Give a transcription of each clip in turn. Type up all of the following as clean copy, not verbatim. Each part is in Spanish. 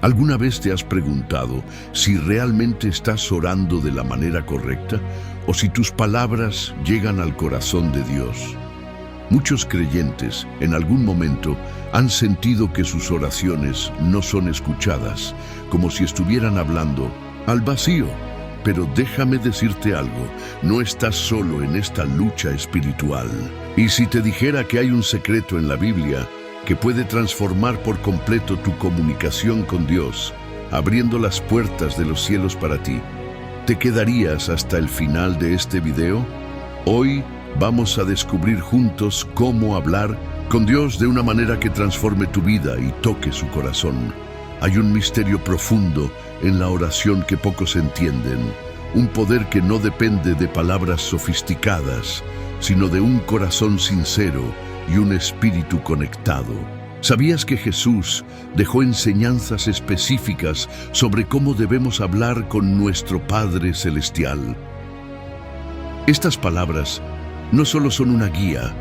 ¿Alguna vez te has preguntado si realmente estás orando de la manera correcta o si tus palabras llegan al corazón de Dios? Muchos creyentes, en algún momento, han sentido que sus oraciones no son escuchadas, como si estuvieran hablando al vacío. Pero déjame decirte algo, no estás solo en esta lucha espiritual. Y si te dijera que hay un secreto en la Biblia que puede transformar por completo tu comunicación con Dios, abriendo las puertas de los cielos para ti, ¿te quedarías hasta el final de este video? Hoy vamos a descubrir juntos cómo hablar con Dios de una manera que transforme tu vida y toque su corazón. Hay un misterio profundo en la oración que pocos entienden, un poder que no depende de palabras sofisticadas, sino de un corazón sincero y un espíritu conectado. ¿Sabías que Jesús dejó enseñanzas específicas sobre cómo debemos hablar con nuestro Padre Celestial? Estas palabras no solo son una guía,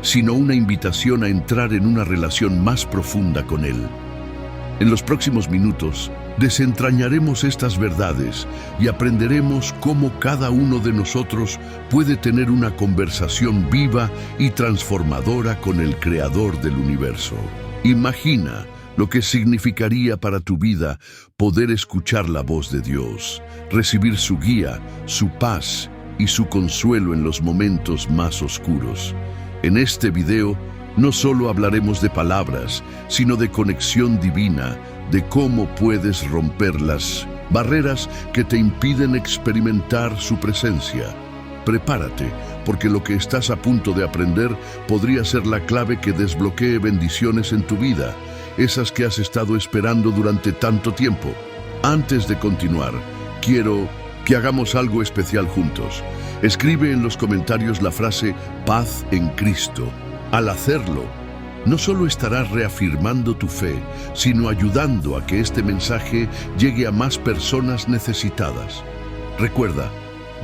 sino una invitación a entrar en una relación más profunda con Él. En los próximos minutos, desentrañaremos estas verdades y aprenderemos cómo cada uno de nosotros puede tener una conversación viva y transformadora con el Creador del universo. Imagina lo que significaría para tu vida poder escuchar la voz de Dios, recibir su guía, su paz y su consuelo en los momentos más oscuros. En este video, no solo hablaremos de palabras, sino de conexión divina, de cómo puedes romper las barreras que te impiden experimentar su presencia. Prepárate, porque lo que estás a punto de aprender podría ser la clave que desbloquee bendiciones en tu vida, esas que has estado esperando durante tanto tiempo. Antes de continuar, quiero que hagamos algo especial juntos. Escribe en los comentarios la frase "Paz en Cristo". Al hacerlo, no solo estarás reafirmando tu fe, sino ayudando a que este mensaje llegue a más personas necesitadas. Recuerda,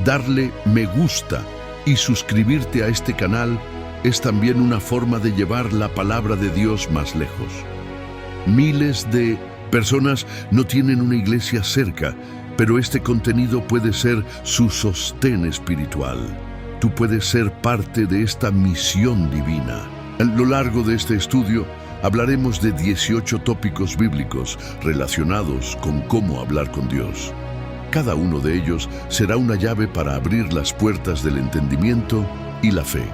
darle me gusta y suscribirte a este canal es también una forma de llevar la palabra de Dios más lejos. Miles de personas no tienen una iglesia cerca, pero este contenido puede ser su sostén espiritual. Tú puedes ser parte de esta misión divina. A lo largo de este estudio hablaremos de 18 tópicos bíblicos relacionados con cómo hablar con Dios. Cada uno de ellos será una llave para abrir las puertas del entendimiento y la fe.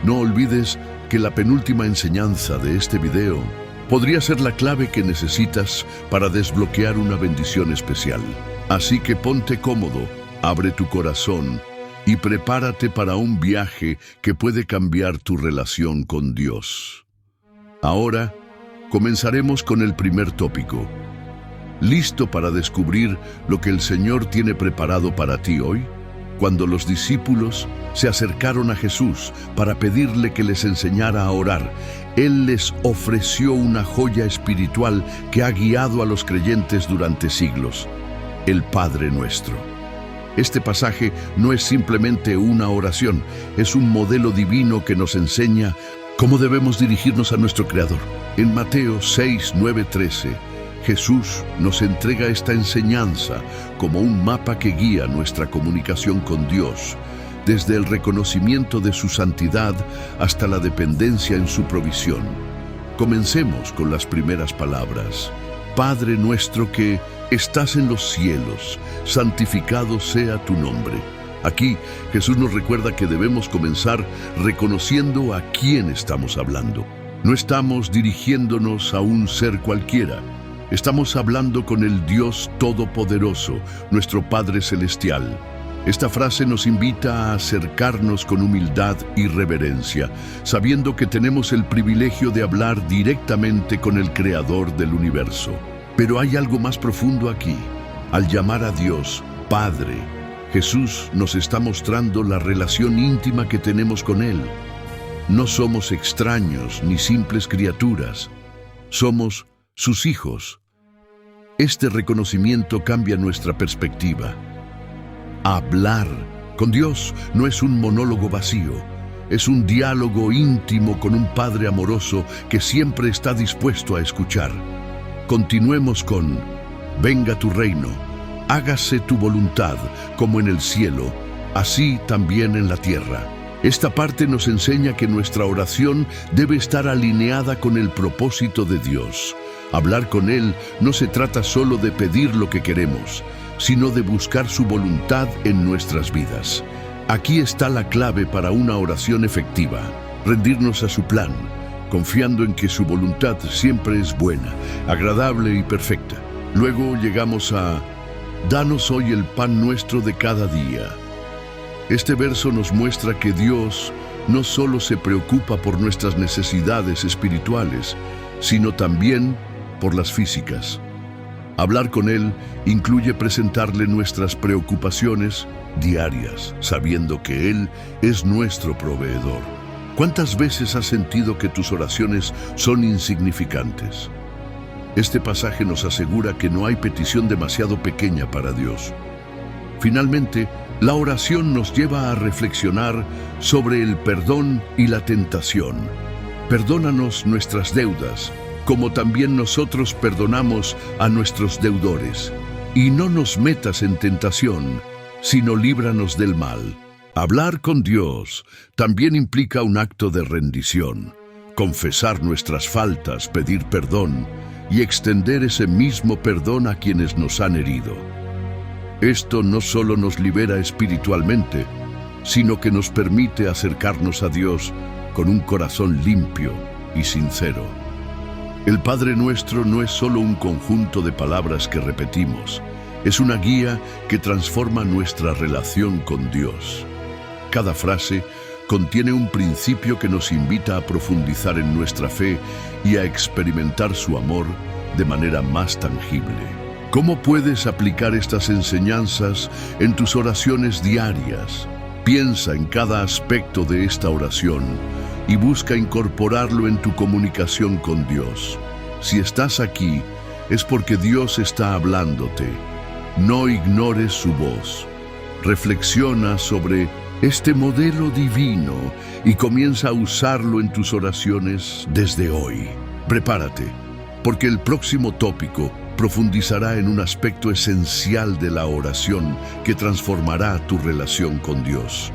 No olvides que la penúltima enseñanza de este video podría ser la clave que necesitas para desbloquear una bendición especial. Así que ponte cómodo, abre tu corazón y prepárate para un viaje que puede cambiar tu relación con Dios. Ahora, comenzaremos con el primer tópico. ¿Listo para descubrir lo que el Señor tiene preparado para ti hoy? Cuando los discípulos se acercaron a Jesús para pedirle que les enseñara a orar, Él les ofreció una joya espiritual que ha guiado a los creyentes durante siglos: el Padre Nuestro. Este pasaje no es simplemente una oración, es un modelo divino que nos enseña cómo debemos dirigirnos a nuestro Creador. En Mateo 6, 9, 13, Jesús nos entrega esta enseñanza como un mapa que guía nuestra comunicación con Dios, desde el reconocimiento de su santidad hasta la dependencia en su provisión. Comencemos con las primeras palabras. Padre nuestro que estás en los cielos, santificado sea tu nombre. Aquí, Jesús nos recuerda que debemos comenzar reconociendo a quién estamos hablando. No estamos dirigiéndonos a un ser cualquiera. Estamos hablando con el Dios Todopoderoso, nuestro Padre Celestial. Esta frase nos invita a acercarnos con humildad y reverencia, sabiendo que tenemos el privilegio de hablar directamente con el Creador del universo. Pero hay algo más profundo aquí. Al llamar a Dios Padre, Jesús nos está mostrando la relación íntima que tenemos con Él. No somos extraños ni simples criaturas. Somos sus hijos. Este reconocimiento cambia nuestra perspectiva. Hablar con Dios no es un monólogo vacío, es un diálogo íntimo con un Padre amoroso que siempre está dispuesto a escuchar. continuemos con Venga tu reino, hágase tu voluntad, como en el cielo, así también en la tierra. Esta parte nos enseña que nuestra oración debe estar alineada con el propósito de Dios. Hablar con Él no se trata solo de pedir lo que queremos, sino de buscar su voluntad en nuestras vidas. Aquí está la clave para una oración efectiva: rendirnos a su plan, confiando en que su voluntad siempre es buena, agradable y perfecta. Luego llegamos a Danos hoy el pan nuestro de cada día. Este verso nos muestra que Dios no solo se preocupa por nuestras necesidades espirituales, sino también por las físicas. Hablar con Él incluye presentarle nuestras preocupaciones diarias, sabiendo que Él es nuestro proveedor. ¿Cuántas veces has sentido que tus oraciones son insignificantes? Este pasaje nos asegura que no hay petición demasiado pequeña para Dios. Finalmente, la oración nos lleva a reflexionar sobre el perdón y la tentación. Perdónanos nuestras deudas, como también nosotros perdonamos a nuestros deudores. Y no nos metas en tentación, sino líbranos del mal. Hablar con Dios también implica un acto de rendición, confesar nuestras faltas, pedir perdón y extender ese mismo perdón a quienes nos han herido. Esto no solo nos libera espiritualmente, sino que nos permite acercarnos a Dios con un corazón limpio y sincero. El Padre Nuestro no es solo un conjunto de palabras que repetimos, es una guía que transforma nuestra relación con Dios. Cada frase contiene un principio que nos invita a profundizar en nuestra fe y a experimentar su amor de manera más tangible. ¿Cómo puedes aplicar estas enseñanzas en tus oraciones diarias? Piensa en cada aspecto de esta oración y busca incorporarlo en tu comunicación con Dios. Si estás aquí, es porque Dios está hablándote. No ignores su voz. Reflexiona sobre este modelo divino y comienza a usarlo en tus oraciones desde hoy. Prepárate, porque el próximo tópico profundizará en un aspecto esencial de la oración que transformará tu relación con Dios.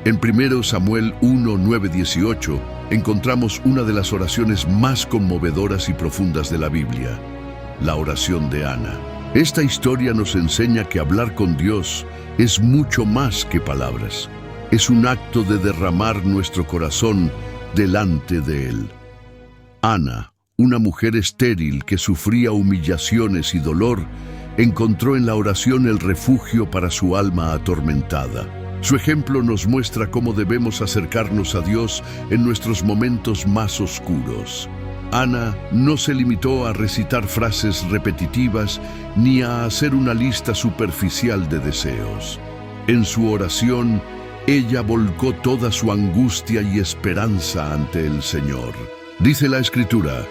En 1 Samuel 1, 9, 18 encontramos una de las oraciones más conmovedoras y profundas de la Biblia, la oración de Ana. Esta historia nos enseña que hablar con Dios es mucho más que palabras. Es un acto de derramar nuestro corazón delante de Él. Ana, una mujer estéril que sufría humillaciones y dolor, encontró en la oración el refugio para su alma atormentada. Su ejemplo nos muestra cómo debemos acercarnos a Dios en nuestros momentos más oscuros. Ana no se limitó a recitar frases repetitivas ni a hacer una lista superficial de deseos. En su oración, ella volcó toda su angustia y esperanza ante el Señor. Dice la Escritura: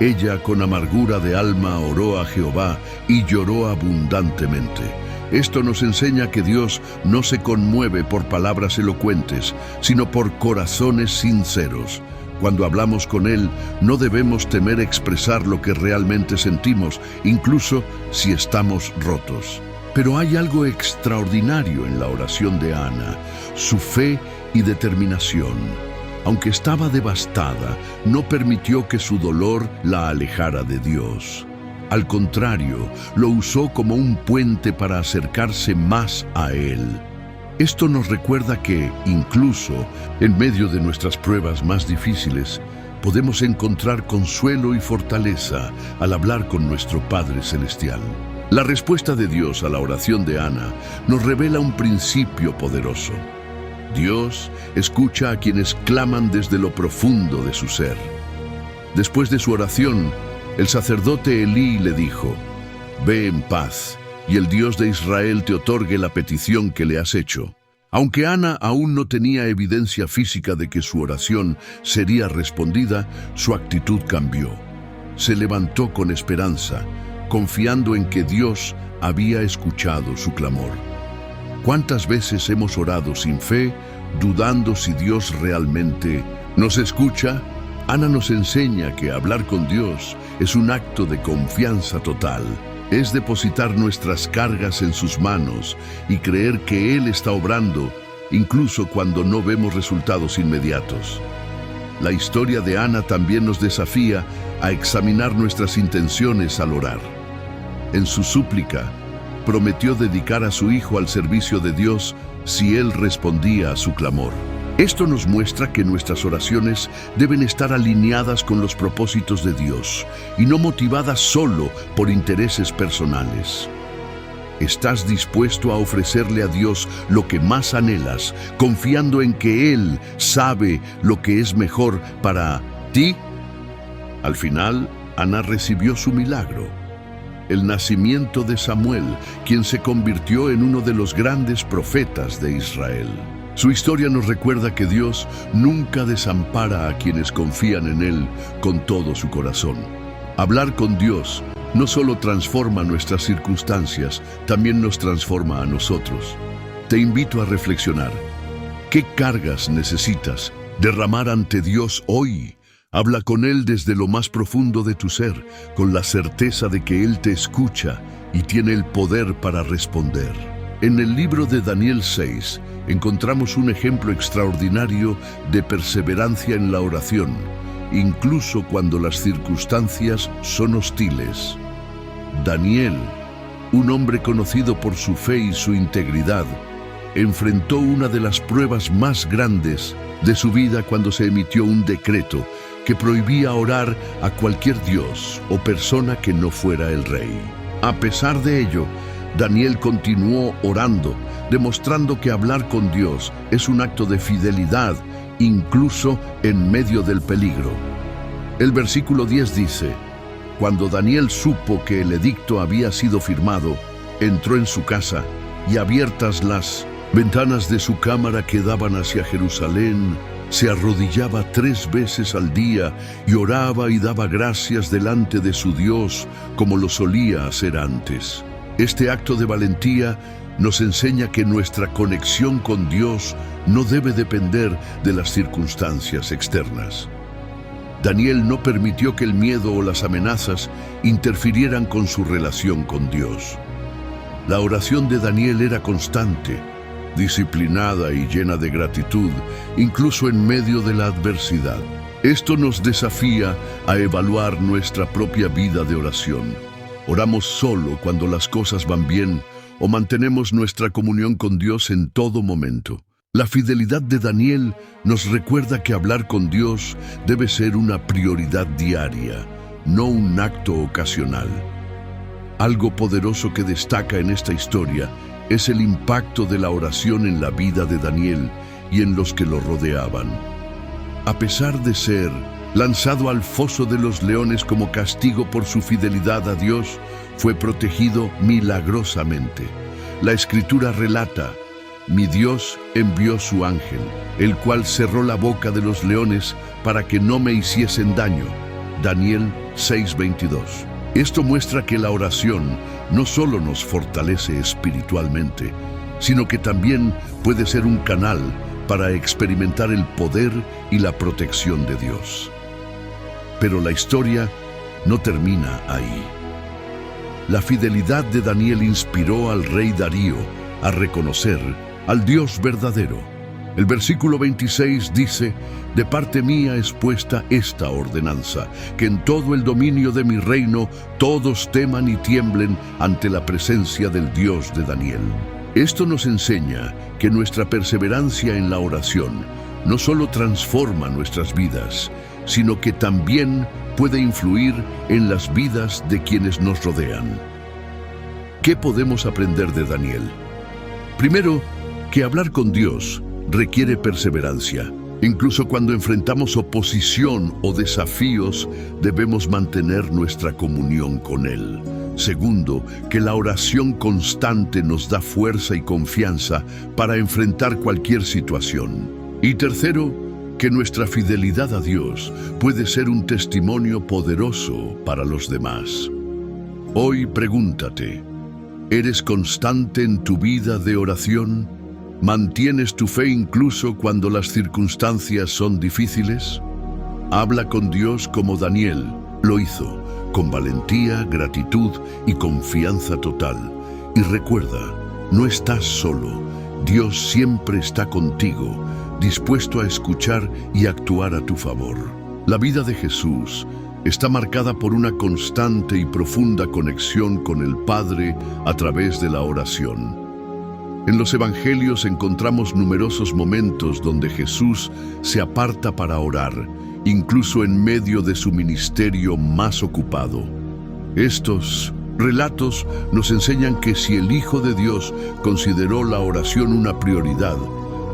ella con amargura de alma oró a Jehová y lloró abundantemente. Esto nos enseña que Dios no se conmueve por palabras elocuentes, sino por corazones sinceros. Cuando hablamos con Él, no debemos temer expresar lo que realmente sentimos, incluso si estamos rotos. Pero hay algo extraordinario en la oración de Ana: su fe y determinación. Aunque estaba devastada, no permitió que su dolor la alejara de Dios. Al contrario, lo usó como un puente para acercarse más a Él. Esto nos recuerda que, incluso en medio de nuestras pruebas más difíciles, podemos encontrar consuelo y fortaleza al hablar con nuestro Padre Celestial. La respuesta de Dios a la oración de Ana nos revela un principio poderoso. Dios escucha a quienes claman desde lo profundo de su ser. Después de su oración, el sacerdote Elí le dijo: «Ve en paz, y el Dios de Israel te otorgue la petición que le has hecho». Aunque Ana aún no tenía evidencia física de que su oración sería respondida, su actitud cambió. Se levantó con esperanza, confiando en que Dios había escuchado su clamor. ¿Cuántas veces hemos orado sin fe, dudando si Dios realmente nos escucha? Ana nos enseña que hablar con Dios es un acto de confianza total. Es depositar nuestras cargas en sus manos y creer que Él está obrando, incluso cuando no vemos resultados inmediatos. La historia de Ana también nos desafía a examinar nuestras intenciones al orar. En su súplica, prometió dedicar a su hijo al servicio de Dios si él respondía a su clamor. Esto nos muestra que nuestras oraciones deben estar alineadas con los propósitos de Dios y no motivadas solo por intereses personales. ¿Estás dispuesto a ofrecerle a Dios lo que más anhelas, confiando en que Él sabe lo que es mejor para ti? Al final, Ana recibió su milagro, el nacimiento de Samuel, quien se convirtió en uno de los grandes profetas de Israel. Su historia nos recuerda que Dios nunca desampara a quienes confían en Él con todo su corazón. Hablar con Dios no solo transforma nuestras circunstancias, también nos transforma a nosotros. Te invito a reflexionar. ¿Qué cargas necesitas derramar ante Dios hoy? Habla con Él desde lo más profundo de tu ser, con la certeza de que Él te escucha y tiene el poder para responder. En el libro de Daniel 6, encontramos un ejemplo extraordinario de perseverancia en la oración, incluso cuando las circunstancias son hostiles. Daniel, un hombre conocido por su fe y su integridad, enfrentó una de las pruebas más grandes de su vida cuando se emitió un decreto que prohibía orar a cualquier dios o persona que no fuera el rey. A pesar de ello, Daniel continuó orando, demostrando que hablar con Dios es un acto de fidelidad, incluso en medio del peligro. El versículo 10 dice: cuando Daniel supo que el edicto había sido firmado, entró en su casa y abiertas las ventanas de su cámara que daban hacia Jerusalén, se arrodillaba 3 veces al día y oraba y daba gracias delante de su Dios como lo solía hacer antes. Este acto de valentía nos enseña que nuestra conexión con Dios no debe depender de las circunstancias externas. Daniel no permitió que el miedo o las amenazas interfirieran con su relación con Dios. La oración de Daniel era constante, disciplinada y llena de gratitud, incluso en medio de la adversidad. Esto nos desafía a evaluar nuestra propia vida de oración. ¿Oramos solo cuando las cosas van bien o mantenemos nuestra comunión con Dios en todo momento? La fidelidad de Daniel nos recuerda que hablar con Dios debe ser una prioridad diaria, no un acto ocasional. Algo poderoso que destaca en esta historia es el impacto de la oración en la vida de Daniel y en los que lo rodeaban. A pesar de ser lanzado al foso de los leones como castigo por su fidelidad a Dios, fue protegido milagrosamente. La Escritura relata: mi Dios envió su ángel, el cual cerró la boca de los leones para que no me hiciesen daño. Daniel 6:22. Esto muestra que la oración no solo nos fortalece espiritualmente, sino que también puede ser un canal para experimentar el poder y la protección de Dios. Pero la historia no termina ahí. La fidelidad de Daniel inspiró al rey Darío a reconocer al Dios verdadero. El versículo 26 dice: de parte mía es puesta esta ordenanza, que en todo el dominio de mi reino todos teman y tiemblen ante la presencia del Dios de Daniel. Esto nos enseña que nuestra perseverancia en la oración no solo transforma nuestras vidas, sino que también puede influir en las vidas de quienes nos rodean. ¿Qué podemos aprender de Daniel? Primero, que hablar con Dios requiere perseverancia. Incluso cuando enfrentamos oposición o desafíos, debemos mantener nuestra comunión con Él. Segundo, que la oración constante nos da fuerza y confianza para enfrentar cualquier situación. Y tercero, que nuestra fidelidad a Dios puede ser un testimonio poderoso para los demás. Hoy pregúntate: ¿eres constante en tu vida de oración? ¿Mantienes tu fe incluso cuando las circunstancias son difíciles? Habla con Dios como Daniel lo hizo, con valentía, gratitud y confianza total. Y recuerda, no estás solo. Dios siempre está contigo, dispuesto a escuchar y actuar a tu favor. La vida de Jesús está marcada por una constante y profunda conexión con el Padre a través de la oración. En los Evangelios encontramos numerosos momentos donde Jesús se aparta para orar, incluso en medio de su ministerio más ocupado. Estos relatos nos enseñan que si el Hijo de Dios consideró la oración una prioridad,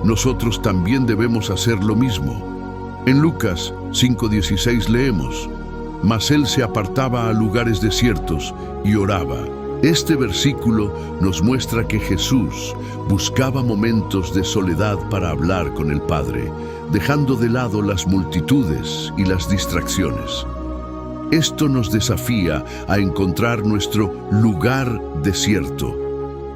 nosotros también debemos hacer lo mismo. En Lucas 5:16 leemos: «Mas él se apartaba a lugares desiertos y oraba». Este versículo nos muestra que Jesús buscaba momentos de soledad para hablar con el Padre, dejando de lado las multitudes y las distracciones. Esto nos desafía a encontrar nuestro lugar desierto,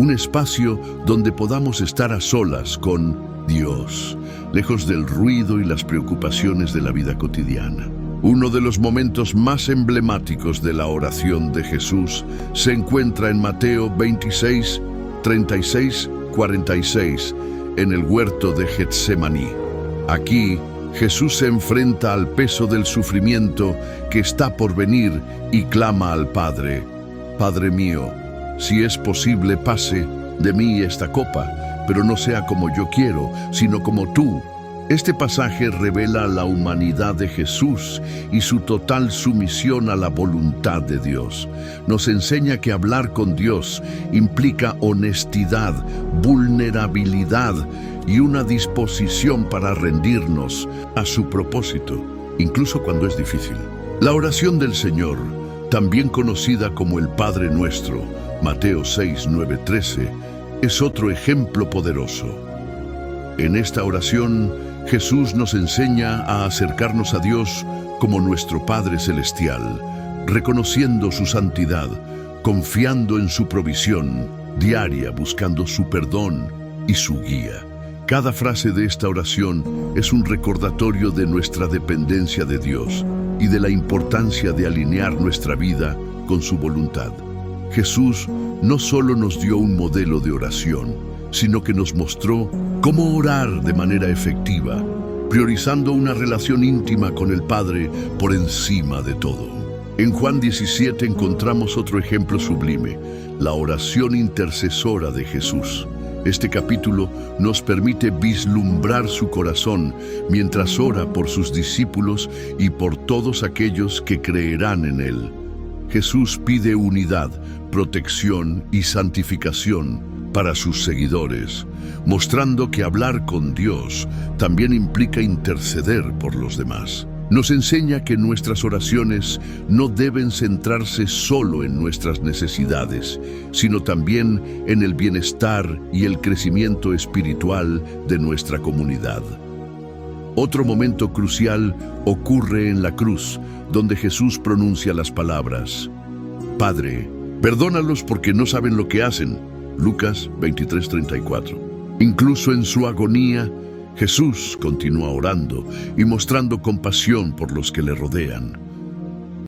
un espacio donde podamos estar a solas con Dios, lejos del ruido y las preocupaciones de la vida cotidiana. Uno de los momentos más emblemáticos de la oración de Jesús se encuentra en Mateo 26, 36, 46, en el huerto de Getsemaní. Aquí, Jesús se enfrenta al peso del sufrimiento que está por venir y clama al Padre: «Padre mío, si es posible, pase de mí esta copa, pero no sea como yo quiero, sino como tú». Este pasaje revela la humanidad de Jesús y su total sumisión a la voluntad de Dios. Nos enseña que hablar con Dios implica honestidad, vulnerabilidad y una disposición para rendirnos a su propósito, incluso cuando es difícil. La oración del Señor, también conocida como el Padre Nuestro, Mateo 6, 9, 13, es otro ejemplo poderoso. En esta oración, Jesús nos enseña a acercarnos a Dios como nuestro Padre Celestial, reconociendo su santidad, confiando en su provisión diaria, buscando su perdón y su guía. Cada frase de esta oración es un recordatorio de nuestra dependencia de Dios y de la importancia de alinear nuestra vida con su voluntad. Jesús no solo nos dio un modelo de oración, sino que nos mostró cómo orar de manera efectiva, priorizando una relación íntima con el Padre por encima de todo. En Juan 17 encontramos otro ejemplo sublime, la oración intercesora de Jesús. Este capítulo nos permite vislumbrar su corazón mientras ora por sus discípulos y por todos aquellos que creerán en él. Jesús pide unidad, protección y santificación para sus seguidores, mostrando que hablar con Dios también implica interceder por los demás. Nos enseña que nuestras oraciones no deben centrarse solo en nuestras necesidades, sino también en el bienestar y el crecimiento espiritual de nuestra comunidad. Otro momento crucial ocurre en la cruz, donde Jesús pronuncia las palabras: «Padre, perdónalos porque no saben lo que hacen». Lucas 23:34. Incluso en su agonía, Jesús continúa orando y mostrando compasión por los que le rodean.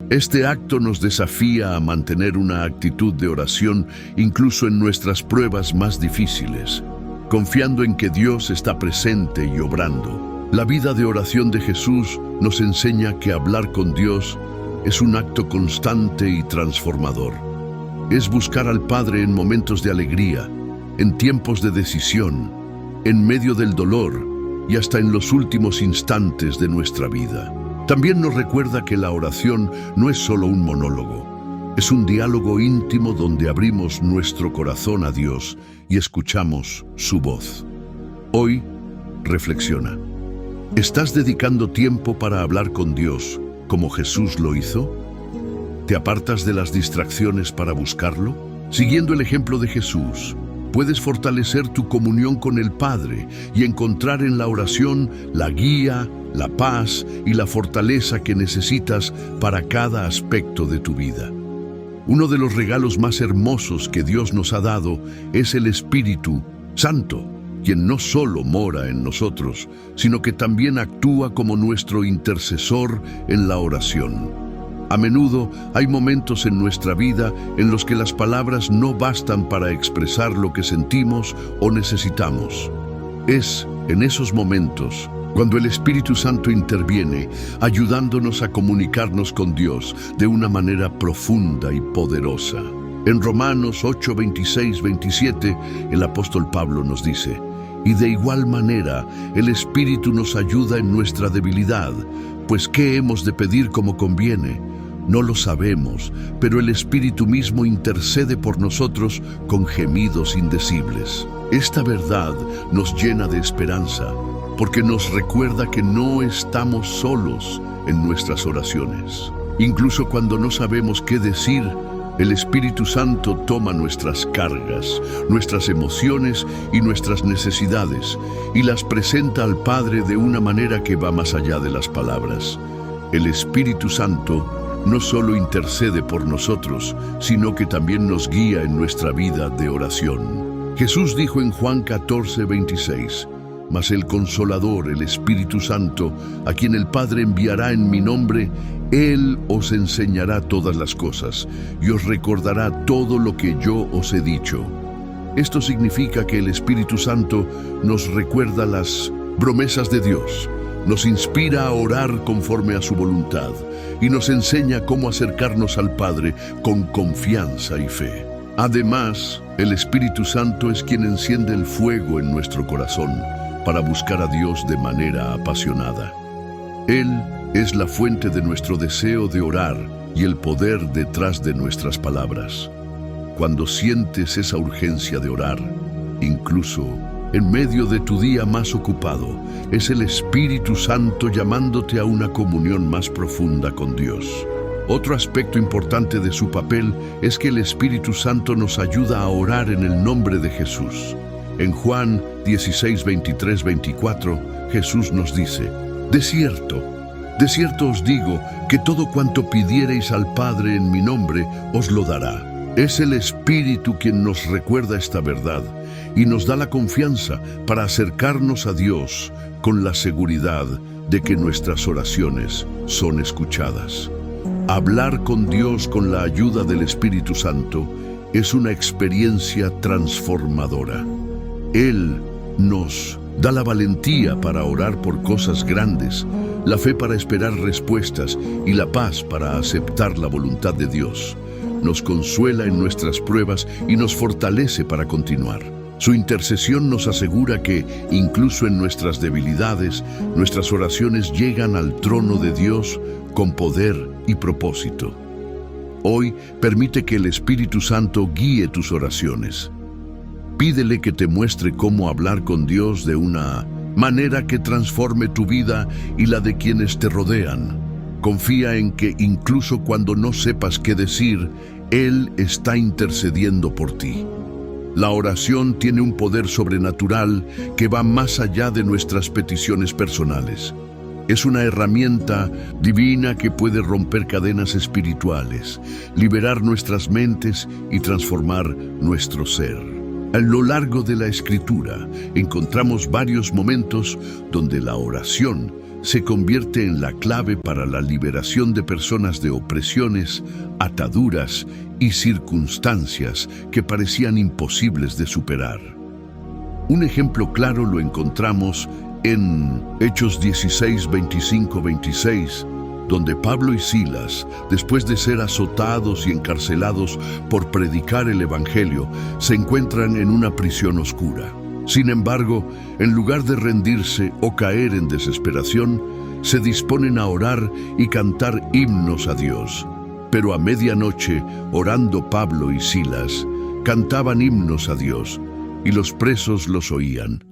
Este acto nos desafía a mantener una actitud de oración incluso en nuestras pruebas más difíciles, confiando en que Dios está presente y obrando. La vida de oración de Jesús nos enseña que hablar con Dios es un acto constante y transformador. Es buscar al Padre en momentos de alegría, en tiempos de decisión, en medio del dolor y hasta en los últimos instantes de nuestra vida. También nos recuerda que la oración no es solo un monólogo, es un diálogo íntimo donde abrimos nuestro corazón a Dios y escuchamos su voz. Hoy, reflexiona. ¿Estás dedicando tiempo para hablar con Dios como Jesús lo hizo? ¿Te apartas de las distracciones para buscarlo? Siguiendo el ejemplo de Jesús, puedes fortalecer tu comunión con el Padre y encontrar en la oración la guía, la paz y la fortaleza que necesitas para cada aspecto de tu vida. Uno de los regalos más hermosos que Dios nos ha dado es el Espíritu Santo, quien no solo mora en nosotros, sino que también actúa como nuestro intercesor en la oración. A menudo hay momentos en nuestra vida en los que las palabras no bastan para expresar lo que sentimos o necesitamos. Es en esos momentos cuando el Espíritu Santo interviene, ayudándonos a comunicarnos con Dios de una manera profunda y poderosa. En Romanos 8, 26, 27, el apóstol Pablo nos dice: y de igual manera, el Espíritu nos ayuda en nuestra debilidad, pues ¿qué hemos de pedir como conviene? No lo sabemos, pero el Espíritu mismo intercede por nosotros con gemidos indecibles. Esta verdad nos llena de esperanza, porque nos recuerda que no estamos solos en nuestras oraciones. Incluso cuando no sabemos qué decir, el Espíritu Santo toma nuestras cargas, nuestras emociones y nuestras necesidades y las presenta al Padre de una manera que va más allá de las palabras. El Espíritu Santo no solo intercede por nosotros, sino que también nos guía en nuestra vida de oración. Jesús dijo en Juan 14, 26, mas el Consolador, el Espíritu Santo, a quien el Padre enviará en mi nombre, Él os enseñará todas las cosas y os recordará todo lo que yo os he dicho. Esto significa que el Espíritu Santo nos recuerda las promesas de Dios, nos inspira a orar conforme a su voluntad y nos enseña cómo acercarnos al Padre con confianza y fe. Además, el Espíritu Santo es quien enciende el fuego en nuestro corazón para buscar a Dios de manera apasionada. Él es la fuente de nuestro deseo de orar y el poder detrás de nuestras palabras. Cuando sientes esa urgencia de orar, incluso en medio de tu día más ocupado, es el Espíritu Santo llamándote a una comunión más profunda con Dios. Otro aspecto importante de su papel es que el Espíritu Santo nos ayuda a orar en el nombre de Jesús. En Juan 16, 23, 24, Jesús nos dice: de cierto os digo que todo cuanto pidiereis al Padre en mi nombre, os lo dará. Es el Espíritu quien nos recuerda esta verdad y nos da la confianza para acercarnos a Dios con la seguridad de que nuestras oraciones son escuchadas. Hablar con Dios con la ayuda del Espíritu Santo es una experiencia transformadora. Él nos da la valentía para orar por cosas grandes, la fe para esperar respuestas y la paz para aceptar la voluntad de Dios. Nos consuela en nuestras pruebas y nos fortalece para continuar. Su intercesión nos asegura que, incluso en nuestras debilidades, nuestras oraciones llegan al trono de Dios con poder y propósito. Hoy, permite que el Espíritu Santo guíe tus oraciones. Pídele que te muestre cómo hablar con Dios de una manera que transforme tu vida y la de quienes te rodean. Confía en que incluso cuando no sepas qué decir, Él está intercediendo por ti. La oración tiene un poder sobrenatural que va más allá de nuestras peticiones personales. Es una herramienta divina que puede romper cadenas espirituales, liberar nuestras mentes y transformar nuestro ser. A lo largo de la Escritura encontramos varios momentos donde la oración se convierte en la clave para la liberación de personas de opresiones, ataduras y circunstancias que parecían imposibles de superar. Un ejemplo claro lo encontramos en Hechos 16, 25, 26, donde Pablo y Silas, después de ser azotados y encarcelados por predicar el Evangelio, se encuentran en una prisión oscura. Sin embargo, en lugar de rendirse o caer en desesperación, se disponen a orar y cantar himnos a Dios. Pero a medianoche, orando Pablo y Silas, cantaban himnos a Dios, y los presos los oían.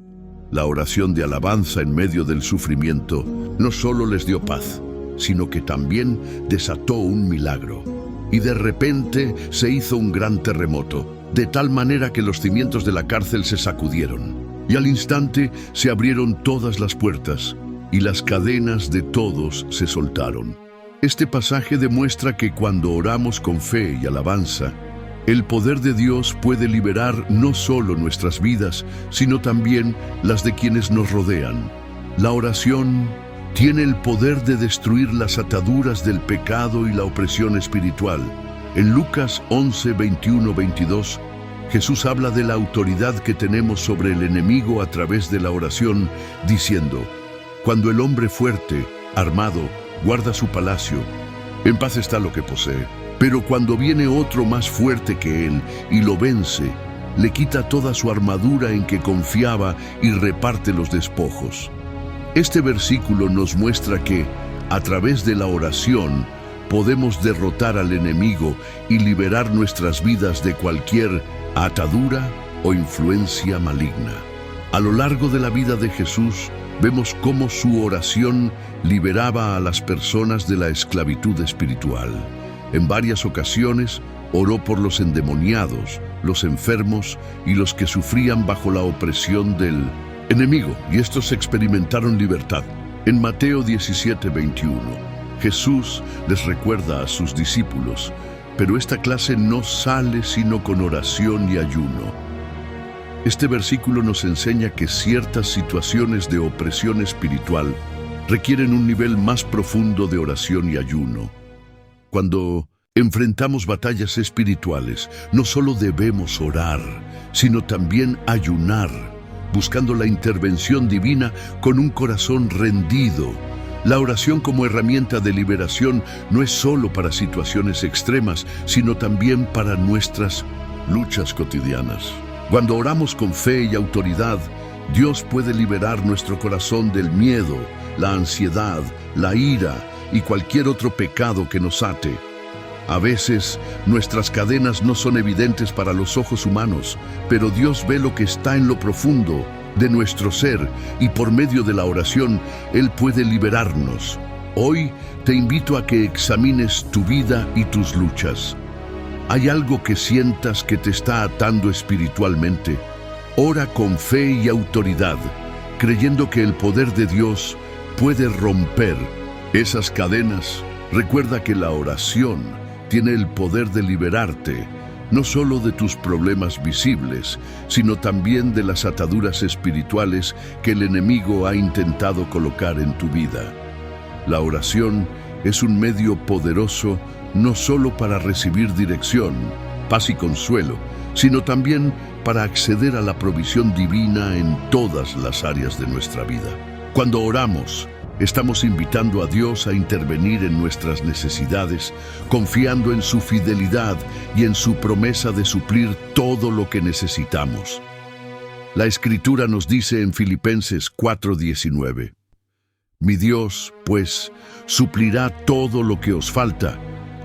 La oración de alabanza en medio del sufrimiento no solo les dio paz, sino que también desató un milagro. Y de repente se hizo un gran terremoto, de tal manera que los cimientos de la cárcel se sacudieron. Y al instante se abrieron todas las puertas, y las cadenas de todos se soltaron. Este pasaje demuestra que cuando oramos con fe y alabanza, El poder de Dios puede liberar no solo nuestras vidas, sino también las de quienes nos rodean. La oración tiene el poder de destruir las ataduras del pecado y la opresión espiritual. En Lucas 11, 21, 22, Jesús habla de la autoridad que tenemos sobre el enemigo a través de la oración, diciendo: cuando el hombre fuerte, armado, guarda su palacio, en paz está lo que posee. Pero cuando viene otro más fuerte que él y lo vence, le quita toda su armadura en que confiaba y reparte los despojos. Este versículo nos muestra que, a través de la oración, podemos derrotar al enemigo y liberar nuestras vidas de cualquier atadura o influencia maligna. A lo largo de la vida de Jesús, vemos cómo su oración liberaba a las personas de la esclavitud espiritual. En varias ocasiones, oró por los endemoniados, los enfermos y los que sufrían bajo la opresión del enemigo, y estos experimentaron libertad. En Mateo 17, 21, Jesús les recuerda a sus discípulos: pero esta clase no sale sino con oración y ayuno. Este versículo nos enseña que ciertas situaciones de opresión espiritual requieren un nivel más profundo de oración y ayuno. Cuando enfrentamos batallas espirituales, no solo debemos orar, sino también ayunar, buscando la intervención divina con un corazón rendido. La oración como herramienta de liberación no es solo para situaciones extremas, sino también para nuestras luchas cotidianas. Cuando oramos con fe y autoridad, Dios puede liberar nuestro corazón del miedo, la ansiedad, la ira y cualquier otro pecado que nos ate. A veces, nuestras cadenas no son evidentes para los ojos humanos, pero Dios ve lo que está en lo profundo de nuestro ser y por medio de la oración, Él puede liberarnos. Hoy te invito a que examines tu vida y tus luchas. ¿Hay algo que sientas que te está atando espiritualmente? Ora con fe y autoridad, creyendo que el poder de Dios puede romper esas cadenas. Recuerda que la oración tiene el poder de liberarte, no solo de tus problemas visibles, sino también de las ataduras espirituales que el enemigo ha intentado colocar en tu vida. La oración es un medio poderoso no solo para recibir dirección, paz y consuelo, sino también para acceder a la provisión divina en todas las áreas de nuestra vida. Cuando oramos, estamos invitando a Dios a intervenir en nuestras necesidades, confiando en su fidelidad y en su promesa de suplir todo lo que necesitamos. La Escritura nos dice en Filipenses 4:19: mi Dios, pues, suplirá todo lo que os falta,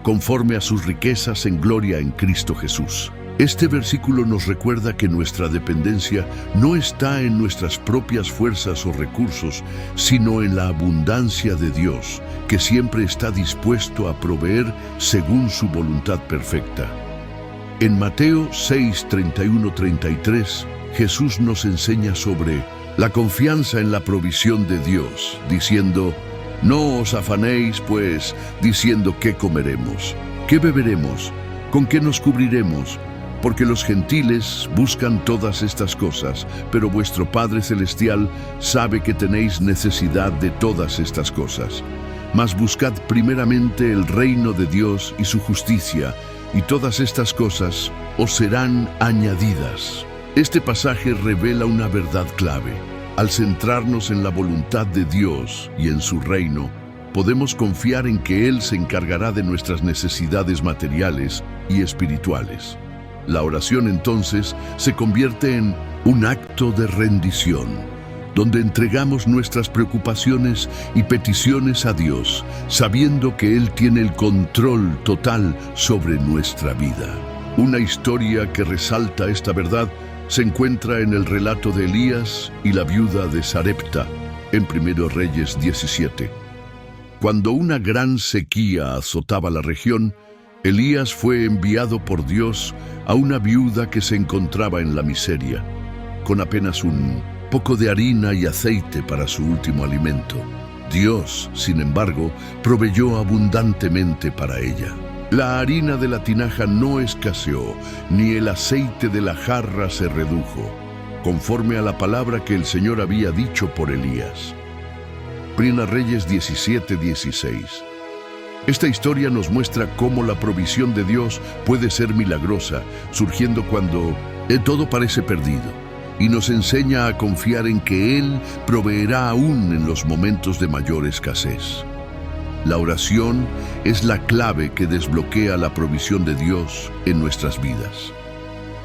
conforme a sus riquezas en gloria en Cristo Jesús. Este versículo nos recuerda que nuestra dependencia no está en nuestras propias fuerzas o recursos, sino en la abundancia de Dios, que siempre está dispuesto a proveer según su voluntad perfecta. En Mateo 6, 31, 33, Jesús nos enseña sobre la confianza en la provisión de Dios, diciendo: no os afanéis, pues, diciendo qué comeremos, qué beberemos, con qué nos cubriremos, porque los gentiles buscan todas estas cosas, pero vuestro Padre Celestial sabe que tenéis necesidad de todas estas cosas. Mas buscad primeramente el reino de Dios y su justicia, y todas estas cosas os serán añadidas. Este pasaje revela una verdad clave. Al centrarnos en la voluntad de Dios y en su reino, podemos confiar en que Él se encargará de nuestras necesidades materiales y espirituales. La oración entonces se convierte en un acto de rendición, donde entregamos nuestras preocupaciones y peticiones a Dios, sabiendo que Él tiene el control total sobre nuestra vida. Una historia que resalta esta verdad se encuentra en el relato de Elías y la viuda de Sarepta, en 1 Reyes 17. Cuando una gran sequía azotaba la región, Elías fue enviado por Dios a una viuda que se encontraba en la miseria, con apenas un poco de harina y aceite para su último alimento. Dios, sin embargo, proveyó abundantemente para ella. La harina de la tinaja no escaseó, ni el aceite de la jarra se redujo, conforme a la palabra que el Señor había dicho por Elías. Primera Reyes 17:16. Esta historia nos muestra cómo la provisión de Dios puede ser milagrosa, surgiendo cuando todo parece perdido, y nos enseña a confiar en que Él proveerá aún en los momentos de mayor escasez. La oración es la clave que desbloquea la provisión de Dios en nuestras vidas.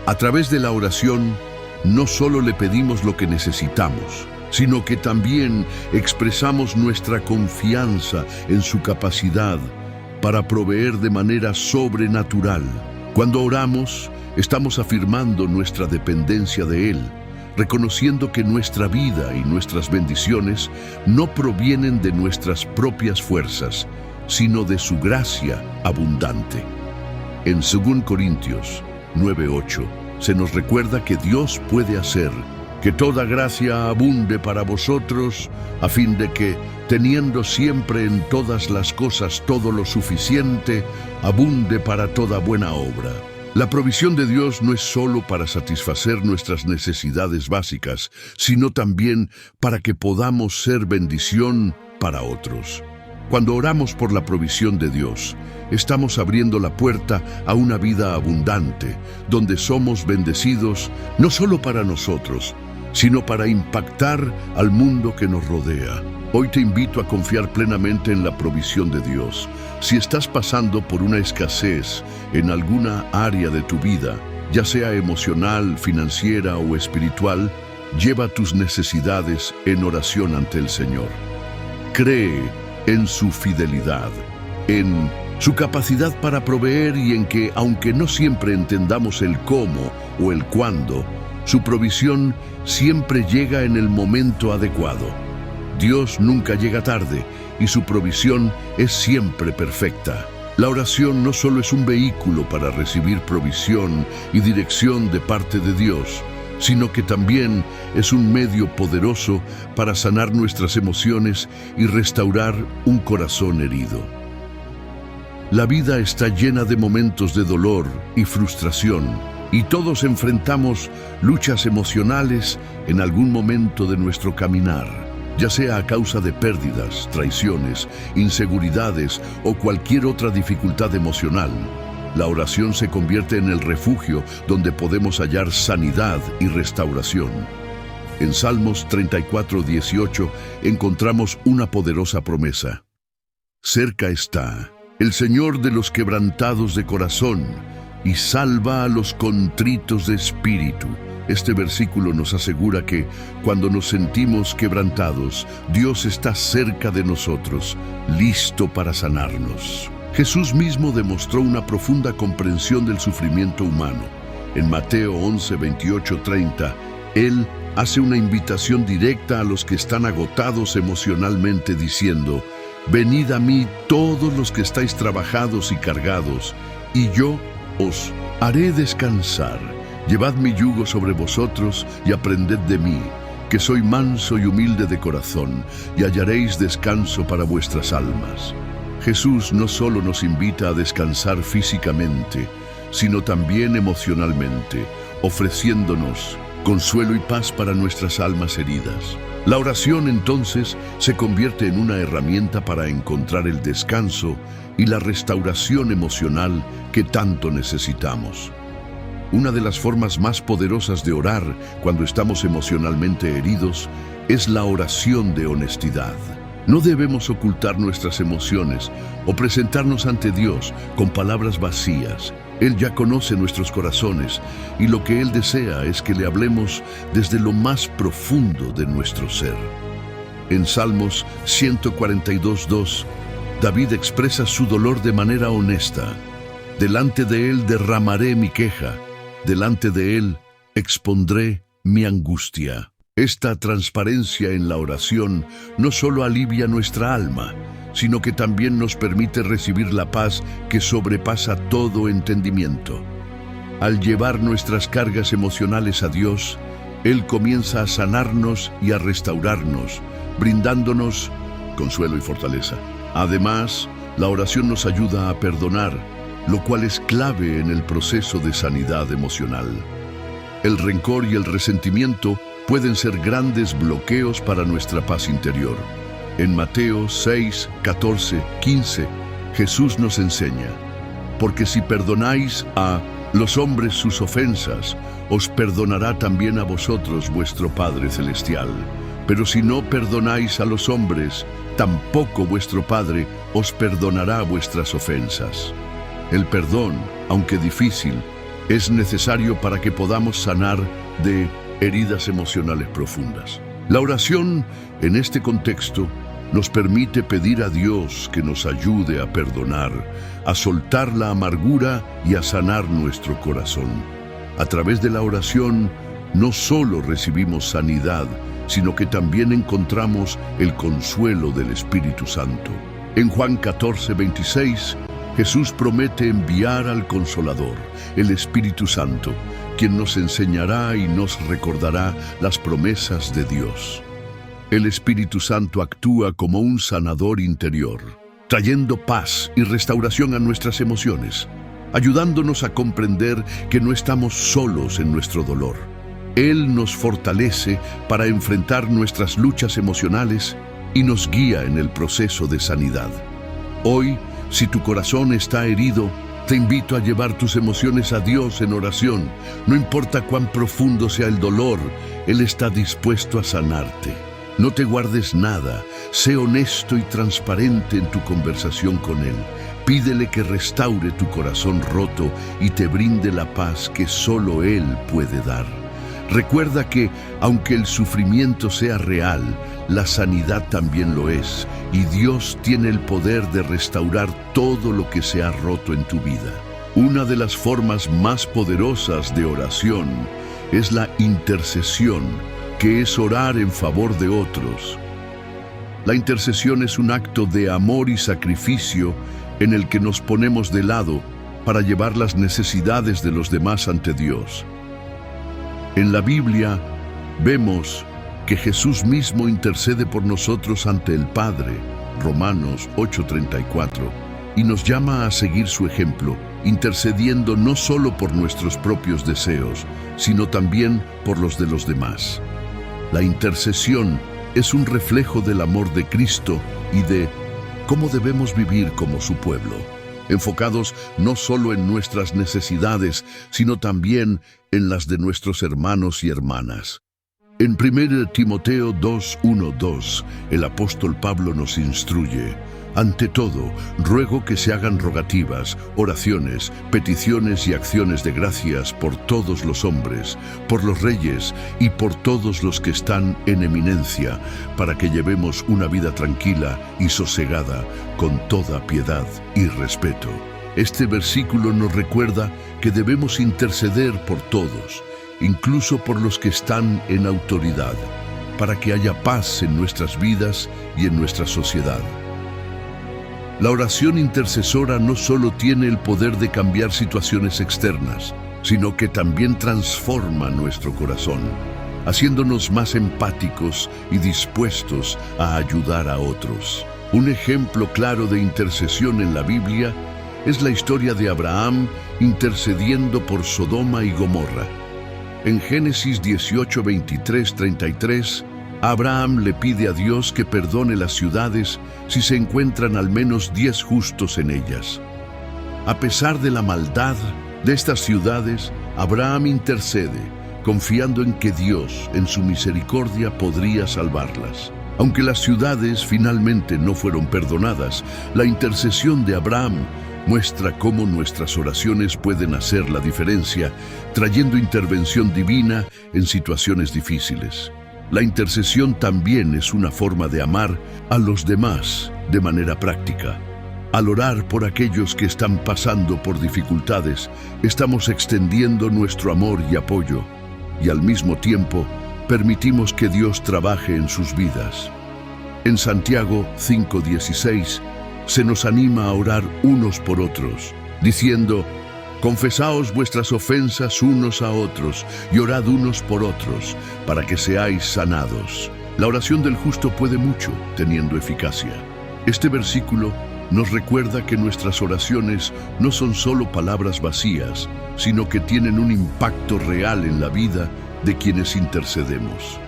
A través de la oración, no solo le pedimos lo que necesitamos, sino que también expresamos nuestra confianza en su capacidad para proveer de manera sobrenatural. Cuando oramos, estamos afirmando nuestra dependencia de Él, reconociendo que nuestra vida y nuestras bendiciones no provienen de nuestras propias fuerzas, sino de su gracia abundante. En 2 Corintios 9:8 se nos recuerda que Dios puede hacer que toda gracia abunde para vosotros, a fin de que, teniendo siempre en todas las cosas todo lo suficiente, abunde para toda buena obra. La provisión de Dios no es solo para satisfacer nuestras necesidades básicas, sino también para que podamos ser bendición para otros. Cuando oramos por la provisión de Dios, estamos abriendo la puerta a una vida abundante, donde somos bendecidos no solo para nosotros, sino para impactar al mundo que nos rodea. Hoy te invito a confiar plenamente en la provisión de Dios. Si estás pasando por una escasez en alguna área de tu vida, ya sea emocional, financiera o espiritual, lleva tus necesidades en oración ante el Señor. Cree en su fidelidad, en su capacidad para proveer y en que, aunque no siempre entendamos el cómo o el cuándo, su provisión siempre llega en el momento adecuado. Dios nunca llega tarde y su provisión es siempre perfecta. La oración no solo es un vehículo para recibir provisión y dirección de parte de Dios, sino que también es un medio poderoso para sanar nuestras emociones y restaurar un corazón herido. La vida está llena de momentos de dolor y frustración, y todos enfrentamos luchas emocionales en algún momento de nuestro caminar, ya sea a causa de pérdidas, traiciones, inseguridades o cualquier otra dificultad emocional. La oración se convierte en el refugio donde podemos hallar sanidad y restauración. En Salmos 34:18 encontramos una poderosa promesa. Cerca está el Señor de los quebrantados de corazón y salva a los contritos de espíritu. Este versículo nos asegura que cuando nos sentimos quebrantados, Dios está cerca de nosotros, listo para sanarnos. Jesús mismo demostró una profunda comprensión del sufrimiento humano. En Mateo 11:28-30, Él hace una invitación directa a los que están agotados emocionalmente diciendo: «Venid a mí todos los que estáis trabajados y cargados, y yo os haré descansar. Llevad mi yugo sobre vosotros y aprended de mí, que soy manso y humilde de corazón, y hallaréis descanso para vuestras almas». Jesús no solo nos invita a descansar físicamente, sino también emocionalmente, ofreciéndonos consuelo y paz para nuestras almas heridas. La oración entonces se convierte en una herramienta para encontrar el descanso y la restauración emocional que tanto necesitamos. Una de las formas más poderosas de orar cuando estamos emocionalmente heridos es la oración de honestidad. No debemos ocultar nuestras emociones o presentarnos ante Dios con palabras vacías. Él ya conoce nuestros corazones y lo que Él desea es que le hablemos desde lo más profundo de nuestro ser. En Salmos 142:2, David expresa su dolor de manera honesta. Delante de Él derramaré mi queja, delante de Él expondré mi angustia. Esta transparencia en la oración no solo alivia nuestra alma, sino que también nos permite recibir la paz que sobrepasa todo entendimiento. Al llevar nuestras cargas emocionales a Dios, Él comienza a sanarnos y a restaurarnos, brindándonos consuelo y fortaleza. Además, la oración nos ayuda a perdonar, lo cual es clave en el proceso de sanidad emocional. El rencor y el resentimiento pueden ser grandes bloqueos para nuestra paz interior. En Mateo 6, 14, 15, Jesús nos enseña: porque si perdonáis a los hombres sus ofensas, os perdonará también a vosotros vuestro Padre Celestial. Pero si no perdonáis a los hombres, tampoco vuestro Padre os perdonará vuestras ofensas. El perdón, aunque difícil, es necesario para que podamos sanar de heridas emocionales profundas. La oración, en este contexto, nos permite pedir a Dios que nos ayude a perdonar, a soltar la amargura y a sanar nuestro corazón. A través de la oración, no solo recibimos sanidad, sino que también encontramos el consuelo del Espíritu Santo. En Juan 14, 26, Jesús promete enviar al Consolador, el Espíritu Santo, quien nos enseñará y nos recordará las promesas de Dios. El Espíritu Santo actúa como un sanador interior, trayendo paz y restauración a nuestras emociones, ayudándonos a comprender que no estamos solos en nuestro dolor. Él nos fortalece para enfrentar nuestras luchas emocionales y nos guía en el proceso de sanidad. Hoy, si tu corazón está herido, te invito a llevar tus emociones a Dios en oración. No importa cuán profundo sea el dolor, Él está dispuesto a sanarte. No te guardes nada, sé honesto y transparente en tu conversación con Él. Pídele que restaure tu corazón roto y te brinde la paz que solo Él puede dar. Recuerda que, aunque el sufrimiento sea real, la sanidad también lo es, y Dios tiene el poder de restaurar todo lo que se ha roto en tu vida. Una de las formas más poderosas de oración es la intercesión, que es orar en favor de otros. La intercesión es un acto de amor y sacrificio en el que nos ponemos de lado para llevar las necesidades de los demás ante Dios. En la Biblia vemos que Jesús mismo intercede por nosotros ante el Padre, Romanos 8:34, y nos llama a seguir su ejemplo, intercediendo no solo por nuestros propios deseos, sino también por los de los demás. La intercesión es un reflejo del amor de Cristo y de cómo debemos vivir como su pueblo, enfocados no solo en nuestras necesidades, sino también en las de nuestros hermanos y hermanas. En 1 Timoteo 2:1-2, el apóstol Pablo nos instruye: ante todo, ruego que se hagan rogativas, oraciones, peticiones y acciones de gracias por todos los hombres, por los reyes y por todos los que están en eminencia, para que llevemos una vida tranquila y sosegada, con toda piedad y respeto. Este versículo nos recuerda que debemos interceder por todos, incluso por los que están en autoridad, para que haya paz en nuestras vidas y en nuestra sociedad. La oración intercesora no solo tiene el poder de cambiar situaciones externas, sino que también transforma nuestro corazón, haciéndonos más empáticos y dispuestos a ayudar a otros. Un ejemplo claro de intercesión en la Biblia es la historia de Abraham intercediendo por Sodoma y Gomorra. En Génesis 18, 23, 33, Abraham le pide a Dios que perdone las ciudades si se encuentran al menos 10 justos en ellas. A pesar de la maldad de estas ciudades, Abraham intercede, confiando en que Dios, en su misericordia, podría salvarlas. Aunque las ciudades finalmente no fueron perdonadas, la intercesión de Abraham muestra cómo nuestras oraciones pueden hacer la diferencia, trayendo intervención divina en situaciones difíciles. La intercesión también es una forma de amar a los demás de manera práctica. Al orar por aquellos que están pasando por dificultades, estamos extendiendo nuestro amor y apoyo, y al mismo tiempo permitimos que Dios trabaje en sus vidas. En Santiago 5:16 se nos anima a orar unos por otros, diciendo: confesaos vuestras ofensas unos a otros y orad unos por otros, para que seáis sanados. La oración del justo puede mucho, teniendo eficacia. Este versículo nos recuerda que nuestras oraciones no son solo palabras vacías, sino que tienen un impacto real en la vida de quienes intercedemos.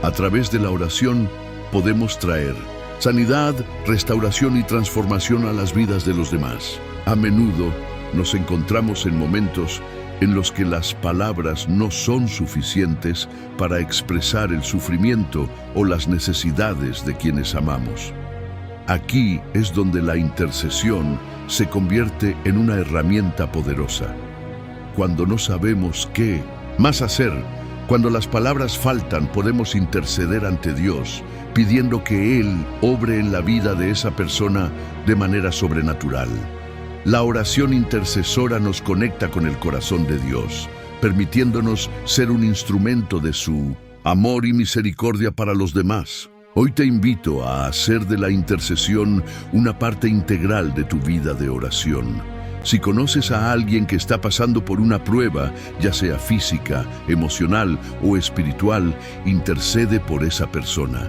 A través de la oración podemos traer sanidad, restauración y transformación a las vidas de los demás. A menudo nos encontramos en momentos en los que las palabras no son suficientes para expresar el sufrimiento o las necesidades de quienes amamos. Aquí es donde la intercesión se convierte en una herramienta poderosa. Cuando no sabemos qué más hacer, cuando las palabras faltan, podemos interceder ante Dios, pidiendo que Él obre en la vida de esa persona de manera sobrenatural. La oración intercesora nos conecta con el corazón de Dios, permitiéndonos ser un instrumento de su amor y misericordia para los demás. Hoy te invito a hacer de la intercesión una parte integral de tu vida de oración. Si conoces a alguien que está pasando por una prueba, ya sea física, emocional o espiritual, intercede por esa persona.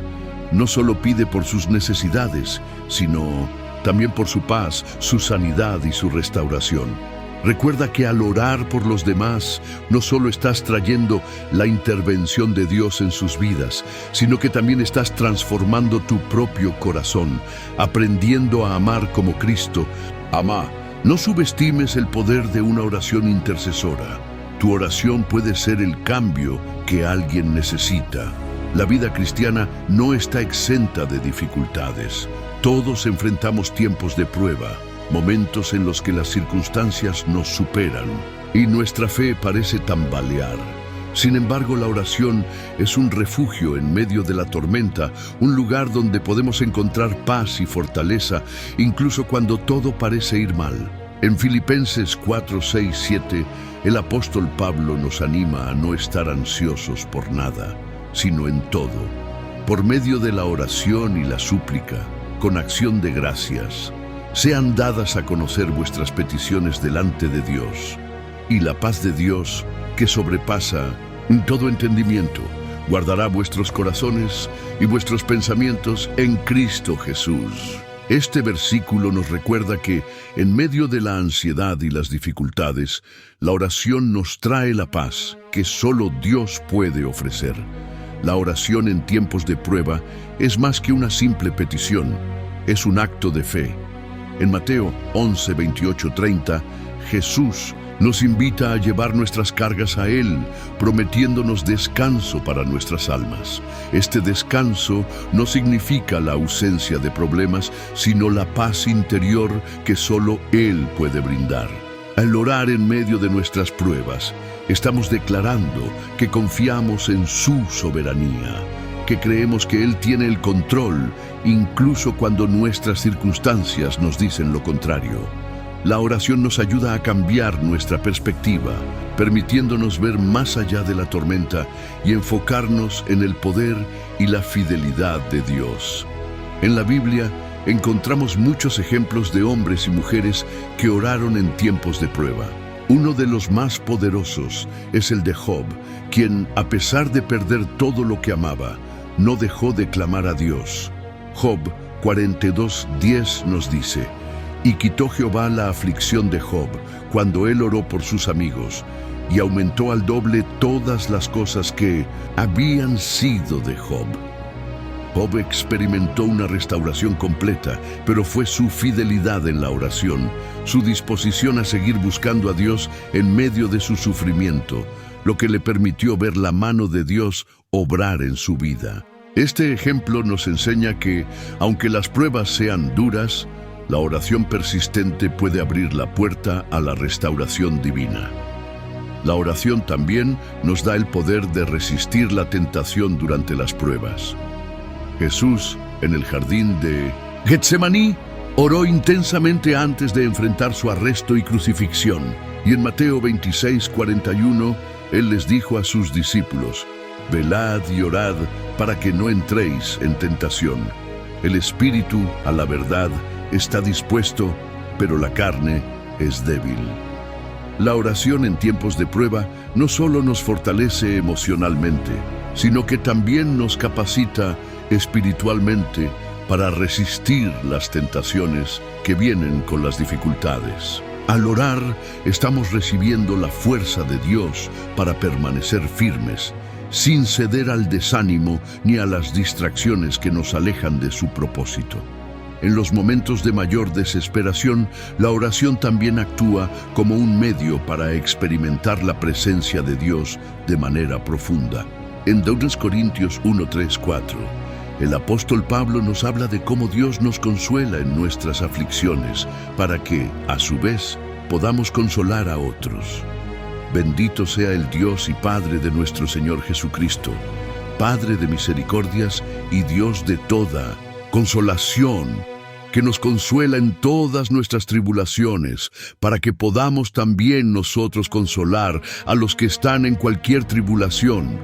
No solo pide por sus necesidades, sino también por su paz, su sanidad y su restauración. Recuerda que al orar por los demás, no solo estás trayendo la intervención de Dios en sus vidas, sino que también estás transformando tu propio corazón, aprendiendo a amar como Cristo ama. No subestimes el poder de una oración intercesora. Tu oración puede ser el cambio que alguien necesita. La vida cristiana no está exenta de dificultades. Todos enfrentamos tiempos de prueba, momentos en los que las circunstancias nos superan y nuestra fe parece tambalear. Sin embargo, la oración es un refugio en medio de la tormenta, un lugar donde podemos encontrar paz y fortaleza, incluso cuando todo parece ir mal. En Filipenses 4, 6, 7, el apóstol Pablo nos anima a no estar ansiosos por nada, sino en todo, por medio de la oración y la súplica, con acción de gracias. Sean dadas a conocer vuestras peticiones delante de Dios, y la paz de Dios, que sobrepasa todo entendimiento, guardará vuestros corazones y vuestros pensamientos en Cristo Jesús. Este versículo nos recuerda que, en medio de la ansiedad y las dificultades, la oración nos trae la paz que solo Dios puede ofrecer. La oración en tiempos de prueba es más que una simple petición, es un acto de fe. En Mateo 11, 28, 30, Jesús nos invita a llevar nuestras cargas a Él, prometiéndonos descanso para nuestras almas. Este descanso no significa la ausencia de problemas, sino la paz interior que solo Él puede brindar. Al orar en medio de nuestras pruebas, estamos declarando que confiamos en su soberanía, que creemos que Él tiene el control, incluso cuando nuestras circunstancias nos dicen lo contrario. La oración nos ayuda a cambiar nuestra perspectiva, permitiéndonos ver más allá de la tormenta y enfocarnos en el poder y la fidelidad de Dios. En la Biblia encontramos muchos ejemplos de hombres y mujeres que oraron en tiempos de prueba. Uno de los más poderosos es el de Job, quien, a pesar de perder todo lo que amaba, no dejó de clamar a Dios. Job 42:10 nos dice: «Y quitó Jehová la aflicción de Job, cuando él oró por sus amigos, y aumentó al doble todas las cosas que habían sido de Job». Job experimentó una restauración completa, pero fue su fidelidad en la oración, su disposición a seguir buscando a Dios en medio de su sufrimiento, lo que le permitió ver la mano de Dios obrar en su vida. Este ejemplo nos enseña que, aunque las pruebas sean duras, la oración persistente puede abrir la puerta a la restauración divina. La oración también nos da el poder de resistir la tentación durante las pruebas. Jesús, en el jardín de Getsemaní, oró intensamente antes de enfrentar su arresto y crucifixión. Y en Mateo 26:41, Él les dijo a sus discípulos: «Velad y orad para que no entréis en tentación. El espíritu, a la verdad, está dispuesto, pero la carne es débil». La oración en tiempos de prueba no solo nos fortalece emocionalmente, sino que también nos capacita espiritualmente para resistir las tentaciones que vienen con las dificultades. Al orar, estamos recibiendo la fuerza de Dios para permanecer firmes, sin ceder al desánimo ni a las distracciones que nos alejan de su propósito. En los momentos de mayor desesperación, la oración también actúa como un medio para experimentar la presencia de Dios de manera profunda. En 2 Corintios 1, 3, 4, el apóstol Pablo nos habla de cómo Dios nos consuela en nuestras aflicciones, para que, a su vez, podamos consolar a otros. Bendito sea el Dios y Padre de nuestro Señor Jesucristo, Padre de misericordias y Dios de toda consolación, que nos consuela en todas nuestras tribulaciones, para que podamos también nosotros consolar a los que están en cualquier tribulación,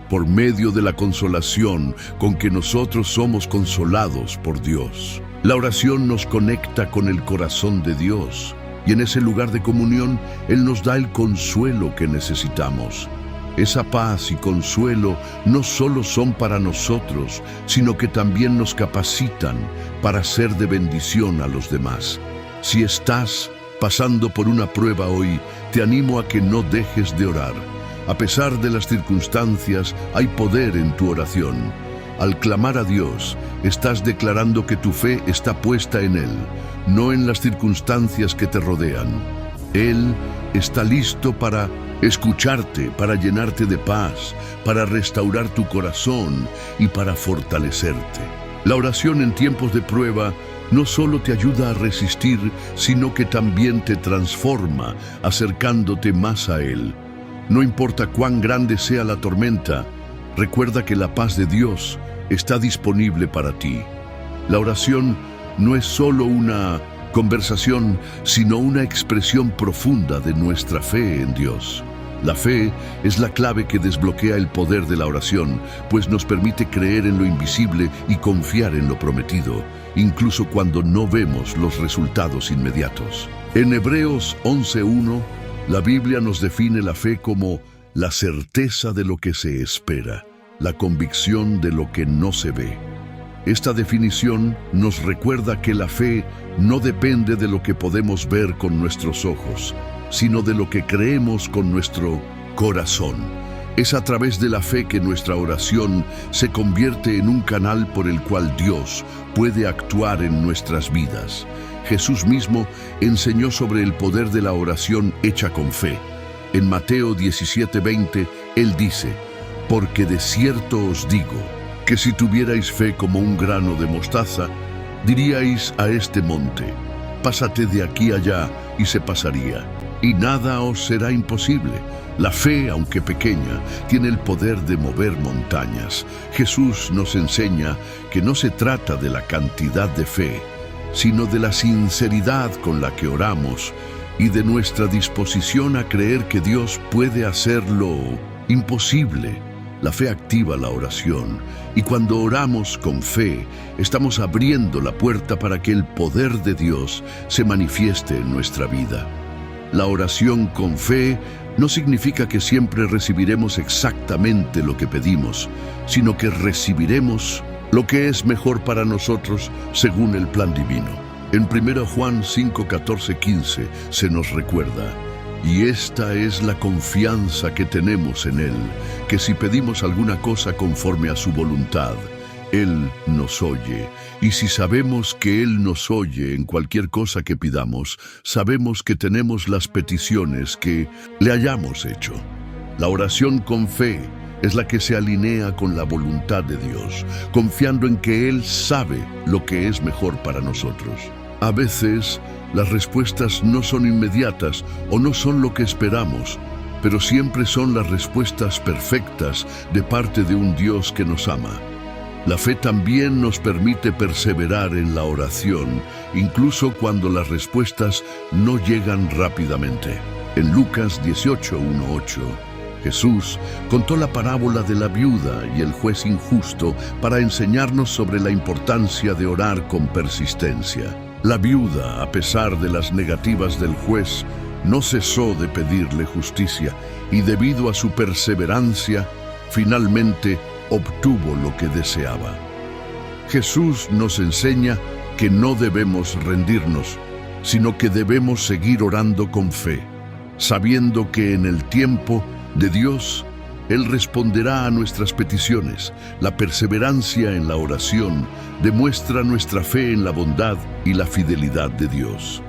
por medio de la consolación con que nosotros somos consolados por Dios. La oración nos conecta con el corazón de Dios, y en ese lugar de comunión, Él nos da el consuelo que necesitamos. Esa paz y consuelo no solo son para nosotros, sino que también nos capacitan para ser de bendición a los demás. Si estás pasando por una prueba hoy, te animo a que no dejes de orar. A pesar de las circunstancias, hay poder en tu oración. Al clamar a Dios, estás declarando que tu fe está puesta en Él, no en las circunstancias que te rodean. Él está listo para escucharte, para llenarte de paz, para restaurar tu corazón y para fortalecerte. La oración en tiempos de prueba no solo te ayuda a resistir, sino que también te transforma, acercándote más a Él. No importa cuán grande sea la tormenta, recuerda que la paz de Dios está disponible para ti. La oración no es solo una conversación, sino una expresión profunda de nuestra fe en Dios. La fe es la clave que desbloquea el poder de la oración, pues nos permite creer en lo invisible y confiar en lo prometido, incluso cuando no vemos los resultados inmediatos. En Hebreos 11:1, la Biblia nos define la fe como la certeza de lo que se espera, la convicción de lo que no se ve. Esta definición nos recuerda que la fe no depende de lo que podemos ver con nuestros ojos, sino de lo que creemos con nuestro corazón. Es a través de la fe que nuestra oración se convierte en un canal por el cual Dios puede actuar en nuestras vidas. Jesús mismo enseñó sobre el poder de la oración hecha con fe. En Mateo 17:20, Él dice: «Porque de cierto os digo, que si tuvierais fe como un grano de mostaza, diríais a este monte, pásate de aquí allá, y se pasaría, y nada os será imposible». La fe, aunque pequeña, tiene el poder de mover montañas. Jesús nos enseña que no se trata de la cantidad de fe, sino de la sinceridad con la que oramos y de nuestra disposición a creer que Dios puede hacer lo imposible. La fe activa la oración, y cuando oramos con fe, estamos abriendo la puerta para que el poder de Dios se manifieste en nuestra vida. La oración con fe no significa que siempre recibiremos exactamente lo que pedimos, sino que recibiremos lo que es mejor para nosotros según el plan divino. En 1 Juan 5, 14, 15 se nos recuerda: «Y esta es la confianza que tenemos en Él, que si pedimos alguna cosa conforme a su voluntad, Él nos oye. Y si sabemos que Él nos oye en cualquier cosa que pidamos, sabemos que tenemos las peticiones que le hayamos hecho». La oración con fe es la que se alinea con la voluntad de Dios, confiando en que Él sabe lo que es mejor para nosotros. A veces, las respuestas no son inmediatas o no son lo que esperamos, pero siempre son las respuestas perfectas de parte de un Dios que nos ama. La fe también nos permite perseverar en la oración, incluso cuando las respuestas no llegan rápidamente. En Lucas 18:1-8, Jesús contó la parábola de la viuda y el juez injusto para enseñarnos sobre la importancia de orar con persistencia. La viuda, a pesar de las negativas del juez, no cesó de pedirle justicia y debido a su perseverancia, finalmente obtuvo lo que deseaba. Jesús nos enseña que no debemos rendirnos, sino que debemos seguir orando con fe, sabiendo que en el tiempo de Dios, Él responderá a nuestras peticiones. La perseverancia en la oración demuestra nuestra fe en la bondad y la fidelidad de Dios.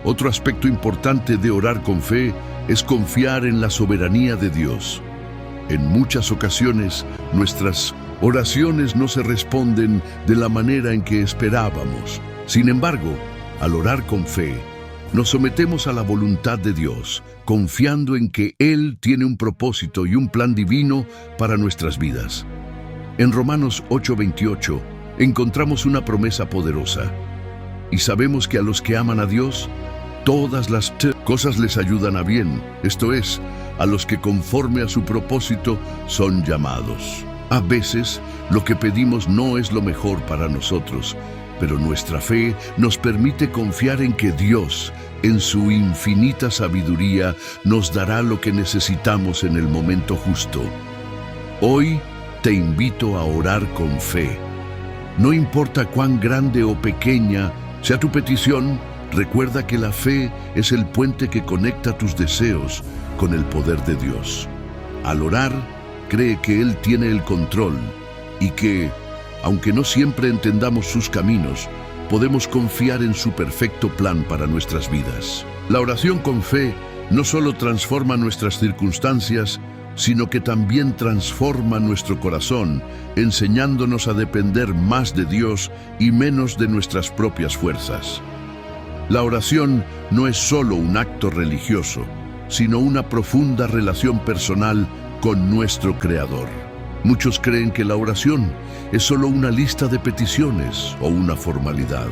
Otro aspecto importante de orar con fe es confiar en la soberanía de Dios. En muchas ocasiones, nuestras oraciones no se responden de la manera en que esperábamos. Sin embargo, al orar con fe, nos sometemos a la voluntad de Dios, confiando en que Él tiene un propósito y un plan divino para nuestras vidas. En Romanos 8:28 encontramos una promesa poderosa. Y sabemos que a los que aman a Dios, todas las cosas les ayudan a bien, esto es, a los que conforme a su propósito son llamados. A veces, lo que pedimos no es lo mejor para nosotros, pero nuestra fe nos permite confiar en que Dios, en su infinita sabiduría, nos dará lo que necesitamos en el momento justo. Hoy te invito a orar con fe. No importa cuán grande o pequeña sea tu petición, recuerda que la fe es el puente que conecta tus deseos con el poder de Dios. Al orar, cree que Él tiene el control y que, aunque no siempre entendamos sus caminos, podemos confiar en su perfecto plan para nuestras vidas. La oración con fe no solo transforma nuestras circunstancias, sino que también transforma nuestro corazón, enseñándonos a depender más de Dios y menos de nuestras propias fuerzas. La oración no es solo un acto religioso, sino una profunda relación personal con nuestro Creador. Muchos creen que la oración es solo una lista de peticiones o una formalidad,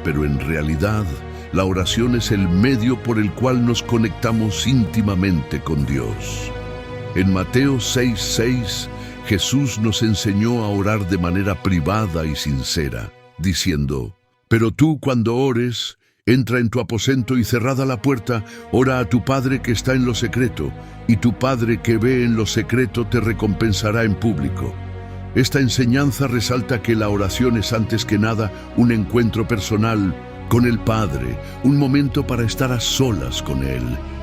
pero en realidad la oración es el medio por el cual nos conectamos íntimamente con Dios. En Mateo 6:6, Jesús nos enseñó a orar de manera privada y sincera, diciendo: «Pero tú, cuando ores, entra en tu aposento y cerrada la puerta, ora a tu Padre que está en lo secreto, y tu Padre que ve en lo secreto te recompensará en público». Esta enseñanza resalta que la oración es antes que nada un encuentro personal con el Padre, un momento para estar a solas con Él,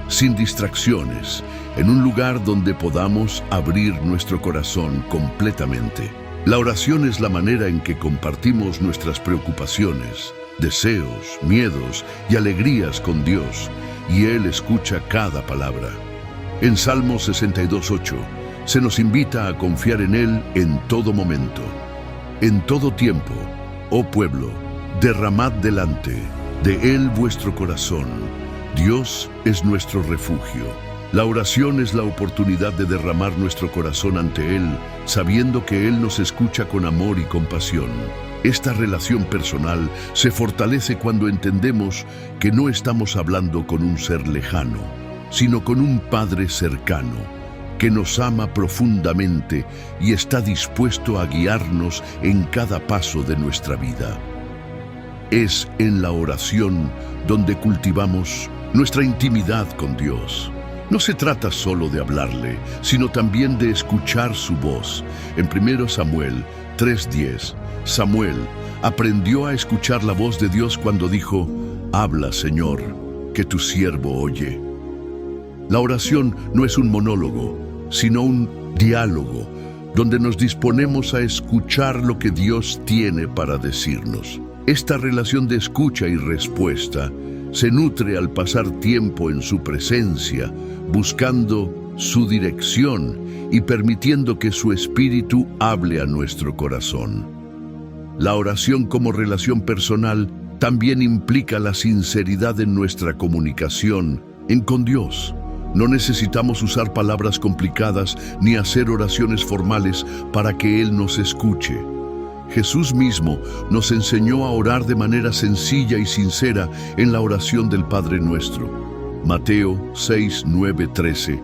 sin distracciones, en un lugar donde podamos abrir nuestro corazón completamente. La oración es la manera en que compartimos nuestras preocupaciones, deseos, miedos y alegrías con Dios, y Él escucha cada palabra. En Salmo 62:8 se nos invita a confiar en Él en todo momento. En todo tiempo, oh pueblo, derramad delante de Él vuestro corazón. Dios es nuestro refugio. La oración es la oportunidad de derramar nuestro corazón ante Él, sabiendo que Él nos escucha con amor y compasión. Esta relación personal se fortalece cuando entendemos que no estamos hablando con un ser lejano, sino con un Padre cercano, que nos ama profundamente y está dispuesto a guiarnos en cada paso de nuestra vida. Es en la oración donde cultivamos nuestra intimidad con Dios. No se trata solo de hablarle, sino también de escuchar su voz. En 1 Samuel 3:10, Samuel aprendió a escuchar la voz de Dios cuando dijo: «Habla, Señor, que tu siervo oye». La oración no es un monólogo, sino un diálogo, donde nos disponemos a escuchar lo que Dios tiene para decirnos. Esta relación de escucha y respuesta se nutre al pasar tiempo en su presencia, buscando su dirección y permitiendo que su espíritu hable a nuestro corazón. La oración como relación personal también implica la sinceridad en nuestra comunicación con Dios. No necesitamos usar palabras complicadas ni hacer oraciones formales para que Él nos escuche. Jesús mismo nos enseñó a orar de manera sencilla y sincera en la oración del Padre Nuestro. Mateo 6:9-13,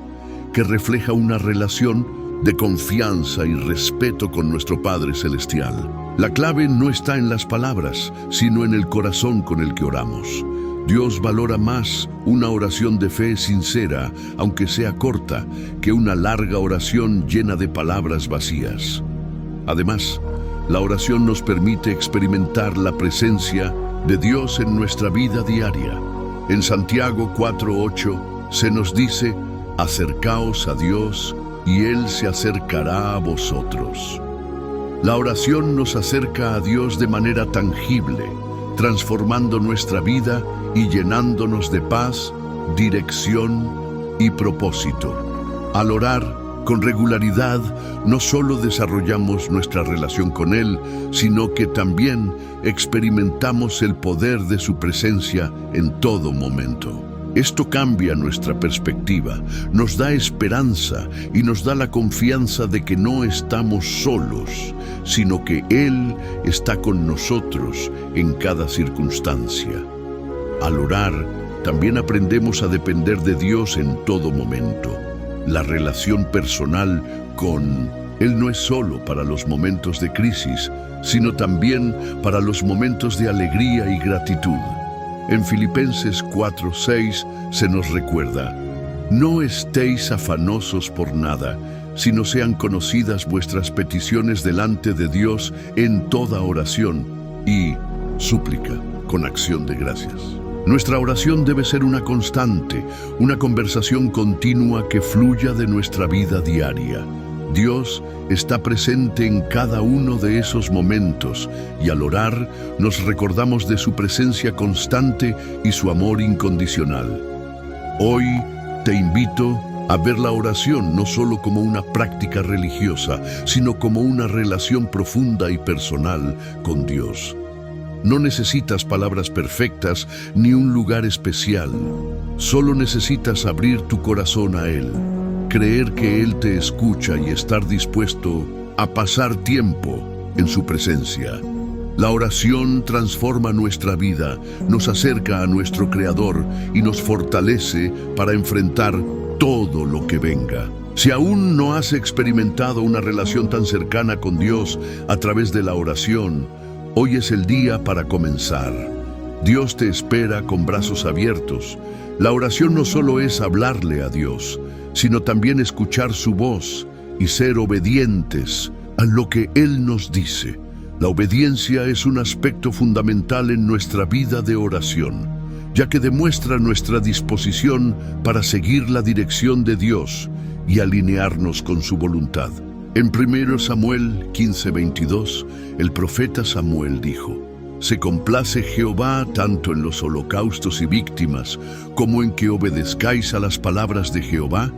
que refleja una relación de confianza y respeto con nuestro Padre Celestial. La clave no está en las palabras, sino en el corazón con el que oramos. Dios valora más una oración de fe sincera, aunque sea corta, que una larga oración llena de palabras vacías. Además, La oración nos permite experimentar la presencia de Dios en nuestra vida diaria. En Santiago 4:8 se nos dice: acercaos a Dios y Él se acercará a vosotros. La oración nos acerca a Dios de manera tangible, transformando nuestra vida y llenándonos de paz, dirección y propósito. Al orar con regularidad, no solo desarrollamos nuestra relación con Él, sino que también experimentamos el poder de su presencia en todo momento. Esto cambia nuestra perspectiva, nos da esperanza y nos da la confianza de que no estamos solos, sino que Él está con nosotros en cada circunstancia. Al orar, también aprendemos a depender de Dios en todo momento. La relación personal con Él no es solo para los momentos de crisis, sino también para los momentos de alegría y gratitud. En Filipenses 4:6 se nos recuerda: no estéis afanosos por nada, sino sean conocidas vuestras peticiones delante de Dios en toda oración y súplica con acción de gracias. Nuestra oración debe ser una constante, una conversación continua que fluya de nuestra vida diaria. Dios está presente en cada uno de esos momentos y al orar nos recordamos de su presencia constante y su amor incondicional. Hoy te invito a ver la oración no solo como una práctica religiosa, sino como una relación profunda y personal con Dios. No necesitas palabras perfectas ni un lugar especial. Solo necesitas abrir tu corazón a Él, creer que Él te escucha y estar dispuesto a pasar tiempo en su presencia. La oración transforma nuestra vida, nos acerca a nuestro Creador y nos fortalece para enfrentar todo lo que venga. Si aún no has experimentado una relación tan cercana con Dios a través de la oración, hoy es el día para comenzar. Dios te espera con brazos abiertos. La oración no solo es hablarle a Dios, sino también escuchar su voz y ser obedientes a lo que Él nos dice. La obediencia es un aspecto fundamental en nuestra vida de oración, ya que demuestra nuestra disposición para seguir la dirección de Dios y alinearnos con su voluntad. En 1 Samuel 15:22, el profeta Samuel dijo: se complace Jehová tanto en los holocaustos y víctimas, como en que obedezcáis a las palabras de Jehová.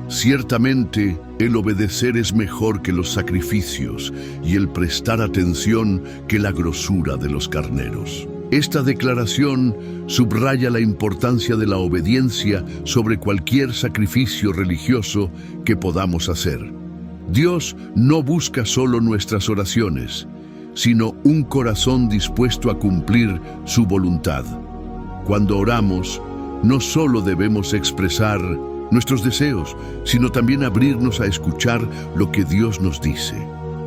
Ciertamente, el obedecer es mejor que los sacrificios, y el prestar atención que la grosura de los carneros. Esta declaración subraya la importancia de la obediencia sobre cualquier sacrificio religioso que podamos hacer. Dios no busca solo nuestras oraciones, sino un corazón dispuesto a cumplir su voluntad. Cuando oramos, no solo debemos expresar nuestros deseos, sino también abrirnos a escuchar lo que Dios nos dice.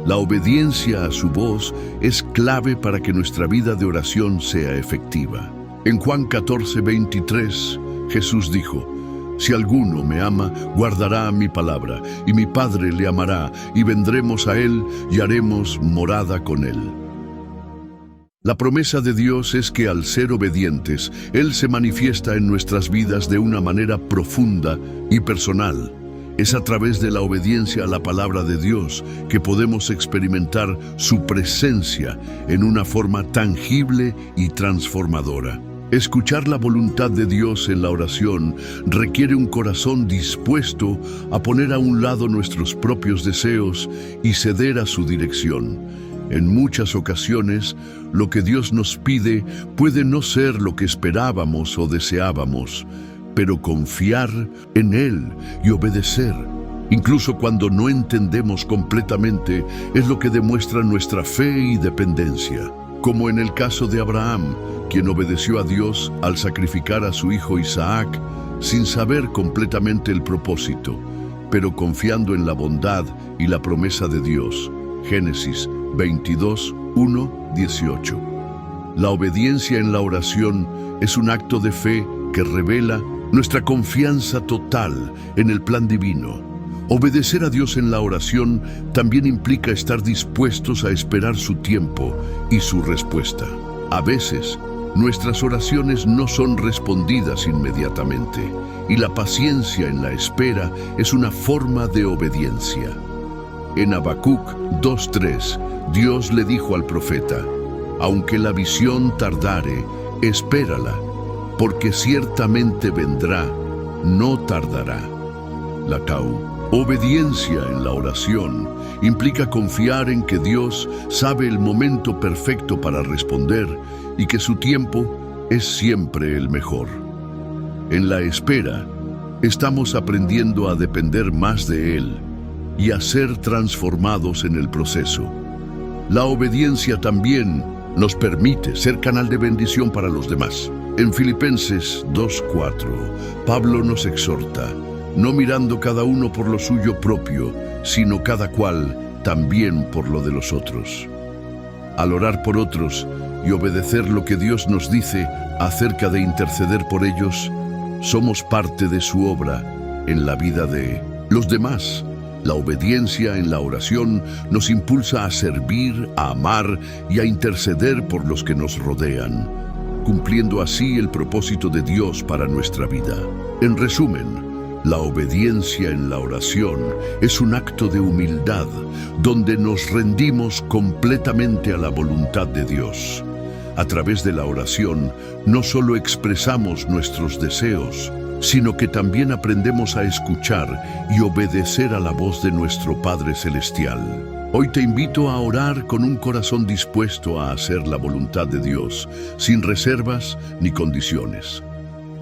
La obediencia a su voz es clave para que nuestra vida de oración sea efectiva. En Juan 14:23, Jesús dijo: si alguno me ama, guardará mi palabra, y mi Padre le amará, y vendremos a él y haremos morada con él. La promesa de Dios es que al ser obedientes, Él se manifiesta en nuestras vidas de una manera profunda y personal. Es a través de la obediencia a la palabra de Dios que podemos experimentar su presencia en una forma tangible y transformadora. Escuchar la voluntad de Dios en la oración requiere un corazón dispuesto a poner a un lado nuestros propios deseos y ceder a su dirección. En muchas ocasiones, lo que Dios nos pide puede no ser lo que esperábamos o deseábamos, pero confiar en Él y obedecer, incluso cuando no entendemos completamente, es lo que demuestra nuestra fe y dependencia. Como en el caso de Abraham, quien obedeció a Dios al sacrificar a su hijo Isaac, sin saber completamente el propósito, pero confiando en la bondad y la promesa de Dios. Génesis 22:1-18. La obediencia en la oración es un acto de fe que revela nuestra confianza total en el plan divino. Obedecer a Dios en la oración también implica estar dispuestos a esperar su tiempo y su respuesta. A veces, nuestras oraciones no son respondidas inmediatamente, y la paciencia en la espera es una forma de obediencia. En Habacuc 2:3, Dios le dijo al profeta: aunque la visión tardare, espérala, porque ciertamente vendrá, no tardará. Obediencia en la oración implica confiar en que Dios sabe el momento perfecto para responder y que su tiempo es siempre el mejor. En la espera, estamos aprendiendo a depender más de Él y a ser transformados en el proceso. La obediencia también nos permite ser canal de bendición para los demás. En Filipenses 2:4, Pablo nos exhorta: no mirando cada uno por lo suyo propio, sino cada cual también por lo de los otros. Al orar por otros y obedecer lo que Dios nos dice acerca de interceder por ellos, somos parte de su obra en la vida de los demás. La obediencia en la oración nos impulsa a servir, a amar y a interceder por los que nos rodean, cumpliendo así el propósito de Dios para nuestra vida. En resumen, la obediencia en la oración es un acto de humildad donde nos rendimos completamente a la voluntad de Dios. A través de la oración no solo expresamos nuestros deseos, sino que también aprendemos a escuchar y obedecer a la voz de nuestro Padre Celestial. Hoy te invito a orar con un corazón dispuesto a hacer la voluntad de Dios, sin reservas ni condiciones.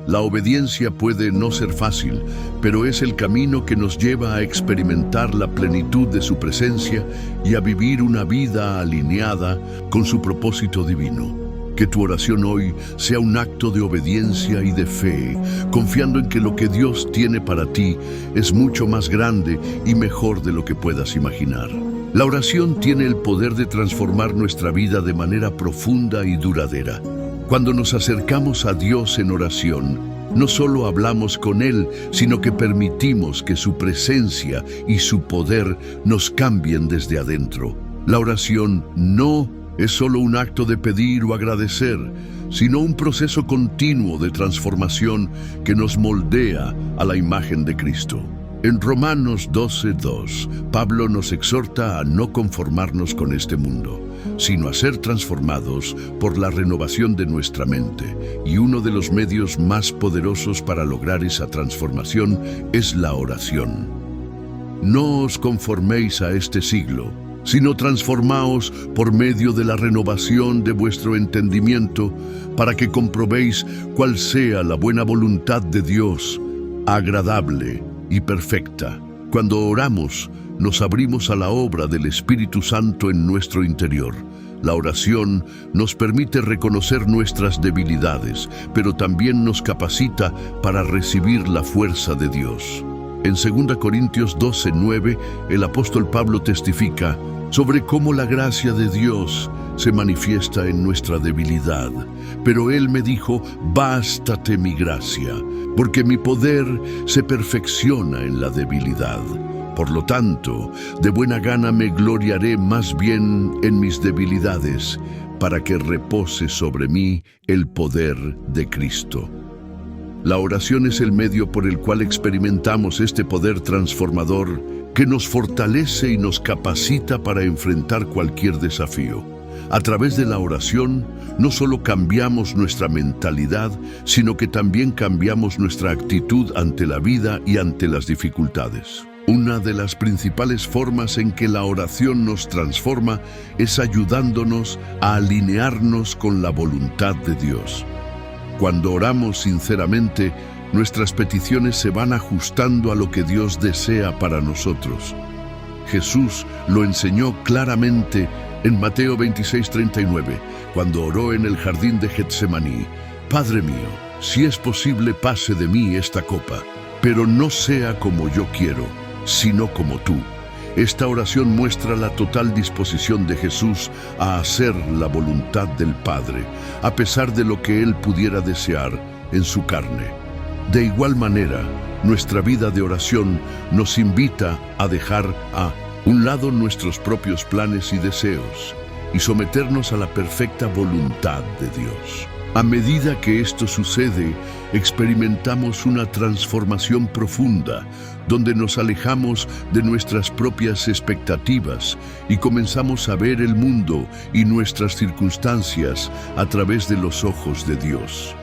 La obediencia puede no ser fácil, pero es el camino que nos lleva a experimentar la plenitud de su presencia y a vivir una vida alineada con su propósito divino. Que tu oración hoy sea un acto de obediencia y de fe, confiando en que lo que Dios tiene para ti es mucho más grande y mejor de lo que puedas imaginar. La oración tiene el poder de transformar nuestra vida de manera profunda y duradera. Cuando nos acercamos a Dios en oración, no solo hablamos con Él, sino que permitimos que su presencia y su poder nos cambien desde adentro. La oración no es solo un acto de pedir o agradecer, sino un proceso continuo de transformación que nos moldea a la imagen de Cristo. En Romanos 12:2, Pablo nos exhorta a no conformarnos con este mundo, sino a ser transformados por la renovación de nuestra mente. Y uno de los medios más poderosos para lograr esa transformación es la oración. No os conforméis a este siglo, sino transformaos por medio de la renovación de vuestro entendimiento, para que comprobéis cuál sea la buena voluntad de Dios, agradable y perfecta. Cuando oramos, nos abrimos a la obra del Espíritu Santo en nuestro interior. La oración nos permite reconocer nuestras debilidades, pero también nos capacita para recibir la fuerza de Dios. En 2 Corintios 12:9, el apóstol Pablo testifica sobre cómo la gracia de Dios se manifiesta en nuestra debilidad. Pero Él me dijo: bástate mi gracia, porque mi poder se perfecciona en la debilidad. Por lo tanto, de buena gana me gloriaré más bien en mis debilidades, para que repose sobre mí el poder de Cristo. La oración es el medio por el cual experimentamos este poder transformador que nos fortalece y nos capacita para enfrentar cualquier desafío. A través de la oración, no solo cambiamos nuestra mentalidad, sino que también cambiamos nuestra actitud ante la vida y ante las dificultades. Una de las principales formas en que la oración nos transforma es ayudándonos a alinearnos con la voluntad de Dios. Cuando oramos sinceramente, nuestras peticiones se van ajustando a lo que Dios desea para nosotros. Jesús lo enseñó claramente en Mateo 26:39, cuando oró en el jardín de Getsemaní: Padre mío, si es posible, pase de mí esta copa, pero no sea como yo quiero, sino como tú. Esta oración muestra la total disposición de Jesús a hacer la voluntad del Padre, a pesar de lo que Él pudiera desear en su carne. De igual manera, nuestra vida de oración nos invita a dejar a un lado nuestros propios planes y deseos y someternos a la perfecta voluntad de Dios. A medida que esto sucede, experimentamos una transformación profunda, donde nos alejamos de nuestras propias expectativas y comenzamos a ver el mundo y nuestras circunstancias a través de los ojos de Dios.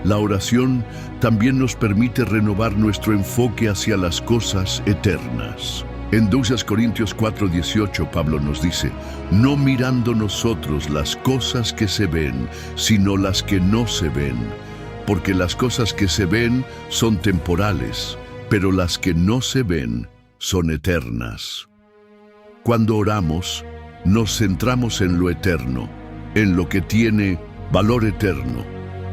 La oración también nos permite renovar nuestro enfoque hacia las cosas eternas. En 2 Corintios 4:18, Pablo nos dice: no mirando nosotros las cosas que se ven, sino las que no se ven, porque las cosas que se ven son temporales, pero las que no se ven son eternas. Cuando oramos, nos centramos en lo eterno, en lo que tiene valor eterno,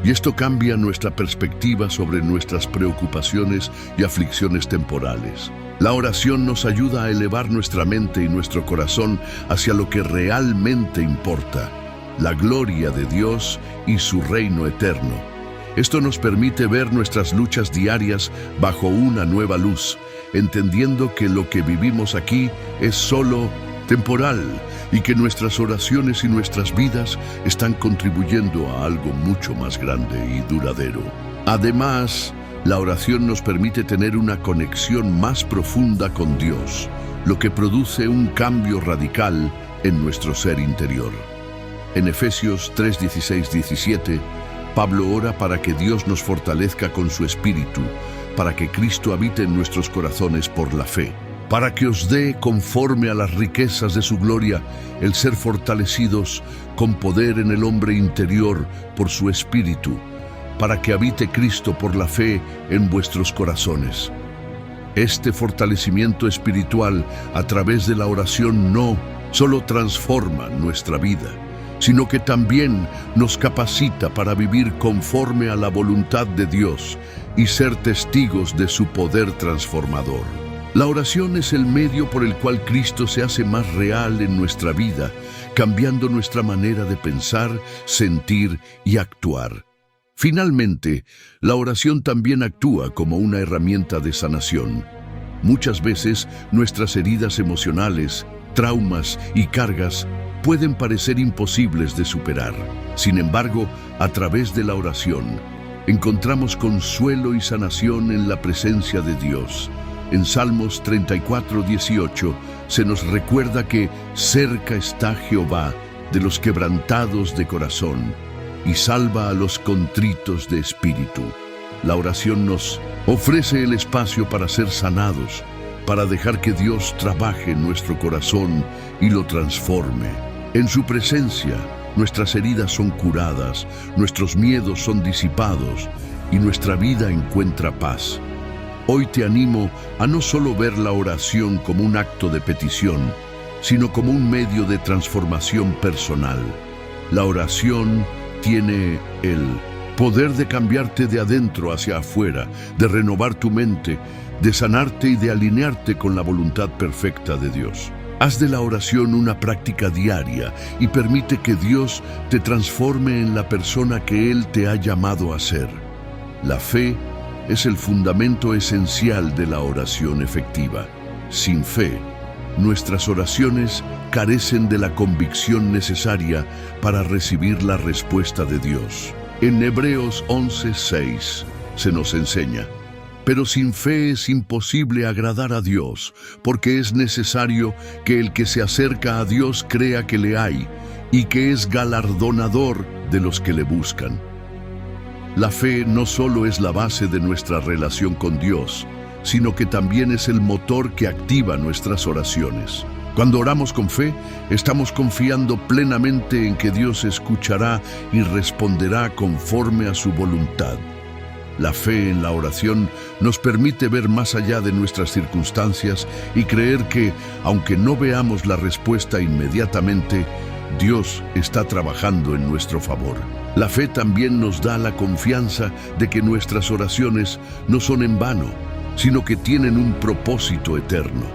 y esto cambia nuestra perspectiva sobre nuestras preocupaciones y aflicciones temporales. La oración nos ayuda a elevar nuestra mente y nuestro corazón hacia lo que realmente importa, la gloria de Dios y su reino eterno. Esto nos permite ver nuestras luchas diarias bajo una nueva luz, entendiendo que lo que vivimos aquí es solo temporal y que nuestras oraciones y nuestras vidas están contribuyendo a algo mucho más grande y duradero. Además, la oración nos permite tener una conexión más profunda con Dios, lo que produce un cambio radical en nuestro ser interior. En Efesios 3:16-17, Pablo ora para que Dios nos fortalezca con su Espíritu, para que Cristo habite en nuestros corazones por la fe, para que os dé, conforme a las riquezas de su gloria, el ser fortalecidos con poder en el hombre interior por su Espíritu, para que habite Cristo por la fe en vuestros corazones. Este fortalecimiento espiritual a través de la oración no solo transforma nuestra vida, sino que también nos capacita para vivir conforme a la voluntad de Dios y ser testigos de su poder transformador. La oración es el medio por el cual Cristo se hace más real en nuestra vida, cambiando nuestra manera de pensar, sentir y actuar. Finalmente, la oración también actúa como una herramienta de sanación. Muchas veces nuestras heridas emocionales, traumas y cargas pueden parecer imposibles de superar. Sin embargo, a través de la oración, encontramos consuelo y sanación en la presencia de Dios. En Salmos 34:18 se nos recuerda que cerca está Jehová de los quebrantados de corazón y salva a los contritos de espíritu. La oración nos ofrece el espacio para ser sanados, para dejar que Dios trabaje en nuestro corazón y lo transforme. En su presencia, nuestras heridas son curadas, nuestros miedos son disipados y nuestra vida encuentra paz. Hoy te animo a no solo ver la oración como un acto de petición, sino como un medio de transformación personal. La oración tiene el poder de cambiarte de adentro hacia afuera, de renovar tu mente, de sanarte y de alinearte con la voluntad perfecta de Dios. Haz de la oración una práctica diaria y permite que Dios te transforme en la persona que Él te ha llamado a ser. La fe es el fundamento esencial de la oración efectiva. Sin fe, nuestras oraciones carecen de la convicción necesaria para recibir la respuesta de Dios. En Hebreos 11:6 se nos enseña: pero sin fe es imposible agradar a Dios, porque es necesario que el que se acerca a Dios crea que le hay y que es galardonador de los que le buscan. La fe no solo es la base de nuestra relación con Dios, sino que también es el motor que activa nuestras oraciones. Cuando oramos con fe, estamos confiando plenamente en que Dios escuchará y responderá conforme a su voluntad. La fe en la oración nos permite ver más allá de nuestras circunstancias y creer que, aunque no veamos la respuesta inmediatamente, Dios está trabajando en nuestro favor. La fe también nos da la confianza de que nuestras oraciones no son en vano, sino que tienen un propósito eterno.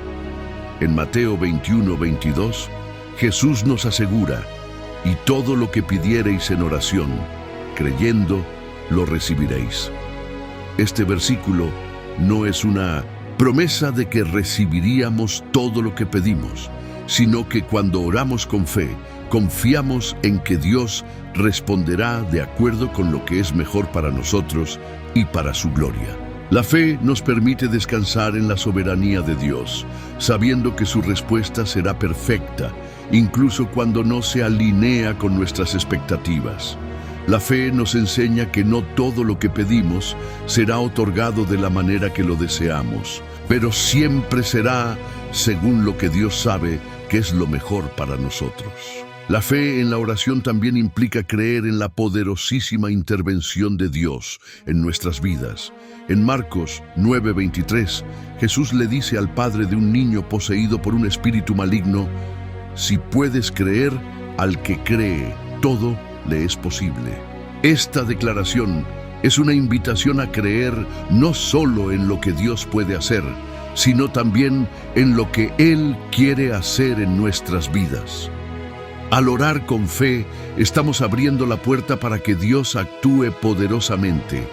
En Mateo 21:22, Jesús nos asegura: y todo lo que pidiereis en oración, creyendo, lo recibiréis. Este versículo no es una promesa de que recibiríamos todo lo que pedimos, sino que cuando oramos con fe, confiamos en que Dios responderá de acuerdo con lo que es mejor para nosotros y para su gloria. La fe nos permite descansar en la soberanía de Dios, sabiendo que su respuesta será perfecta, incluso cuando no se alinea con nuestras expectativas. La fe nos enseña que no todo lo que pedimos será otorgado de la manera que lo deseamos, pero siempre será según lo que Dios sabe que es lo mejor para nosotros. La fe en la oración también implica creer en la poderosísima intervención de Dios en nuestras vidas. En Marcos 9:23, Jesús le dice al padre de un niño poseído por un espíritu maligno: si puedes creer, al que cree, todo le es posible. Esta declaración es una invitación a creer no solo en lo que Dios puede hacer, sino también en lo que Él quiere hacer en nuestras vidas. Al orar con fe, estamos abriendo la puerta para que Dios actúe poderosamente.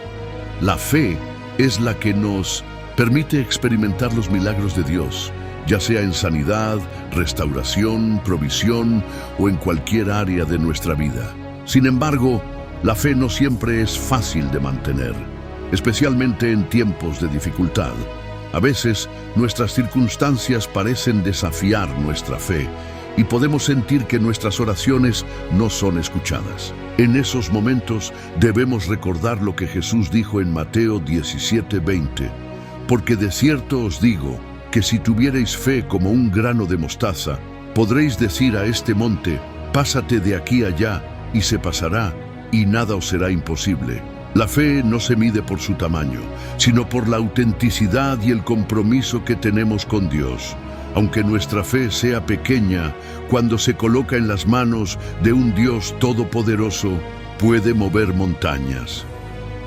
La fe es la que nos permite experimentar los milagros de Dios, ya sea en sanidad, restauración, provisión o en cualquier área de nuestra vida. Sin embargo, la fe no siempre es fácil de mantener, especialmente en tiempos de dificultad. A veces, nuestras circunstancias parecen desafiar nuestra fe y podemos sentir que nuestras oraciones no son escuchadas. En esos momentos debemos recordar lo que Jesús dijo en Mateo 17:20, porque de cierto os digo que si tuvierais fe como un grano de mostaza, podréis decir a este monte: pásate de aquí allá, y se pasará, y nada os será imposible. La fe no se mide por su tamaño, sino por la autenticidad y el compromiso que tenemos con Dios. Aunque nuestra fe sea pequeña, cuando se coloca en las manos de un Dios todopoderoso, puede mover montañas.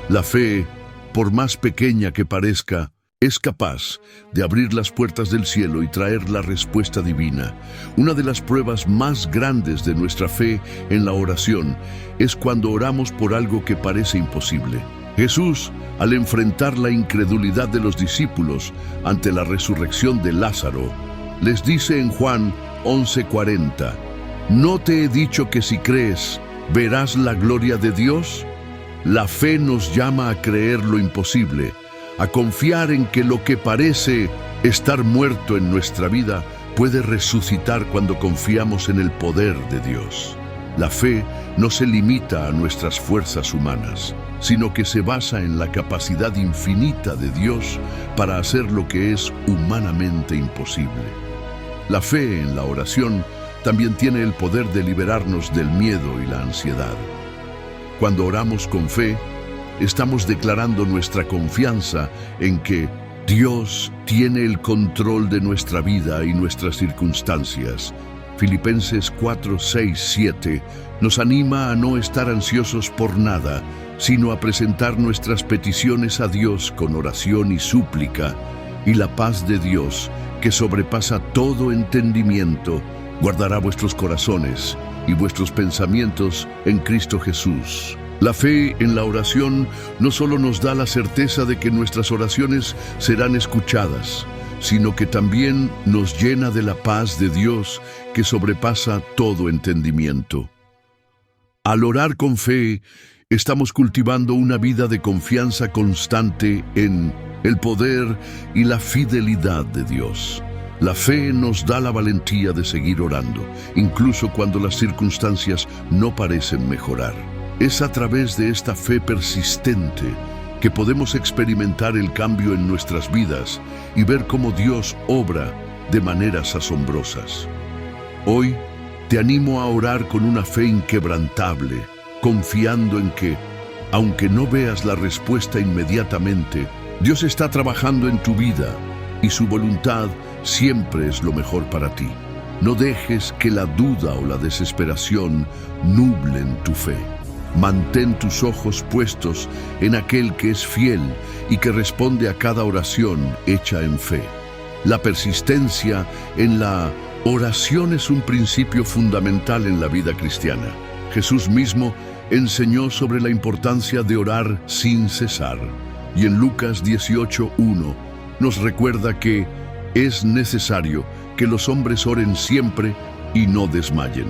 La fe, por más pequeña que parezca, es capaz de abrir las puertas del cielo y traer la respuesta divina. Una de las pruebas más grandes de nuestra fe en la oración es cuando oramos por algo que parece imposible. Jesús, al enfrentar la incredulidad de los discípulos ante la resurrección de Lázaro, les dice en Juan 11:40, ¿no te he dicho que si crees, verás la gloria de Dios? La fe nos llama a creer lo imposible, a confiar en que lo que parece estar muerto en nuestra vida puede resucitar cuando confiamos en el poder de Dios. La fe no se limita a nuestras fuerzas humanas, sino que se basa en la capacidad infinita de Dios para hacer lo que es humanamente imposible. La fe en la oración también tiene el poder de liberarnos del miedo y la ansiedad. Cuando oramos con fe, estamos declarando nuestra confianza en que Dios tiene el control de nuestra vida y nuestras circunstancias. Filipenses 4:6-7 nos anima a no estar ansiosos por nada, sino a presentar nuestras peticiones a Dios con oración y súplica, y la paz de Dios, que sobrepasa todo entendimiento, guardará vuestros corazones y vuestros pensamientos en Cristo Jesús. La fe en la oración no solo nos da la certeza de que nuestras oraciones serán escuchadas, sino que también nos llena de la paz de Dios que sobrepasa todo entendimiento. Al orar con fe, estamos cultivando una vida de confianza constante en el poder y la fidelidad de Dios. La fe nos da la valentía de seguir orando, incluso cuando las circunstancias no parecen mejorar. Es a través de esta fe persistente que podemos experimentar el cambio en nuestras vidas y ver cómo Dios obra de maneras asombrosas. Hoy te animo a orar con una fe inquebrantable, confiando en que, aunque no veas la respuesta inmediatamente, Dios está trabajando en tu vida y su voluntad siempre es lo mejor para ti. No dejes que la duda o la desesperación nublen tu fe. Mantén tus ojos puestos en aquel que es fiel y que responde a cada oración hecha en fe. La persistencia en la oración es un principio fundamental en la vida cristiana. Jesús mismo enseñó sobre la importancia de orar sin cesar. Y en Lucas 18:1 nos recuerda que es necesario que los hombres oren siempre y no desmayen.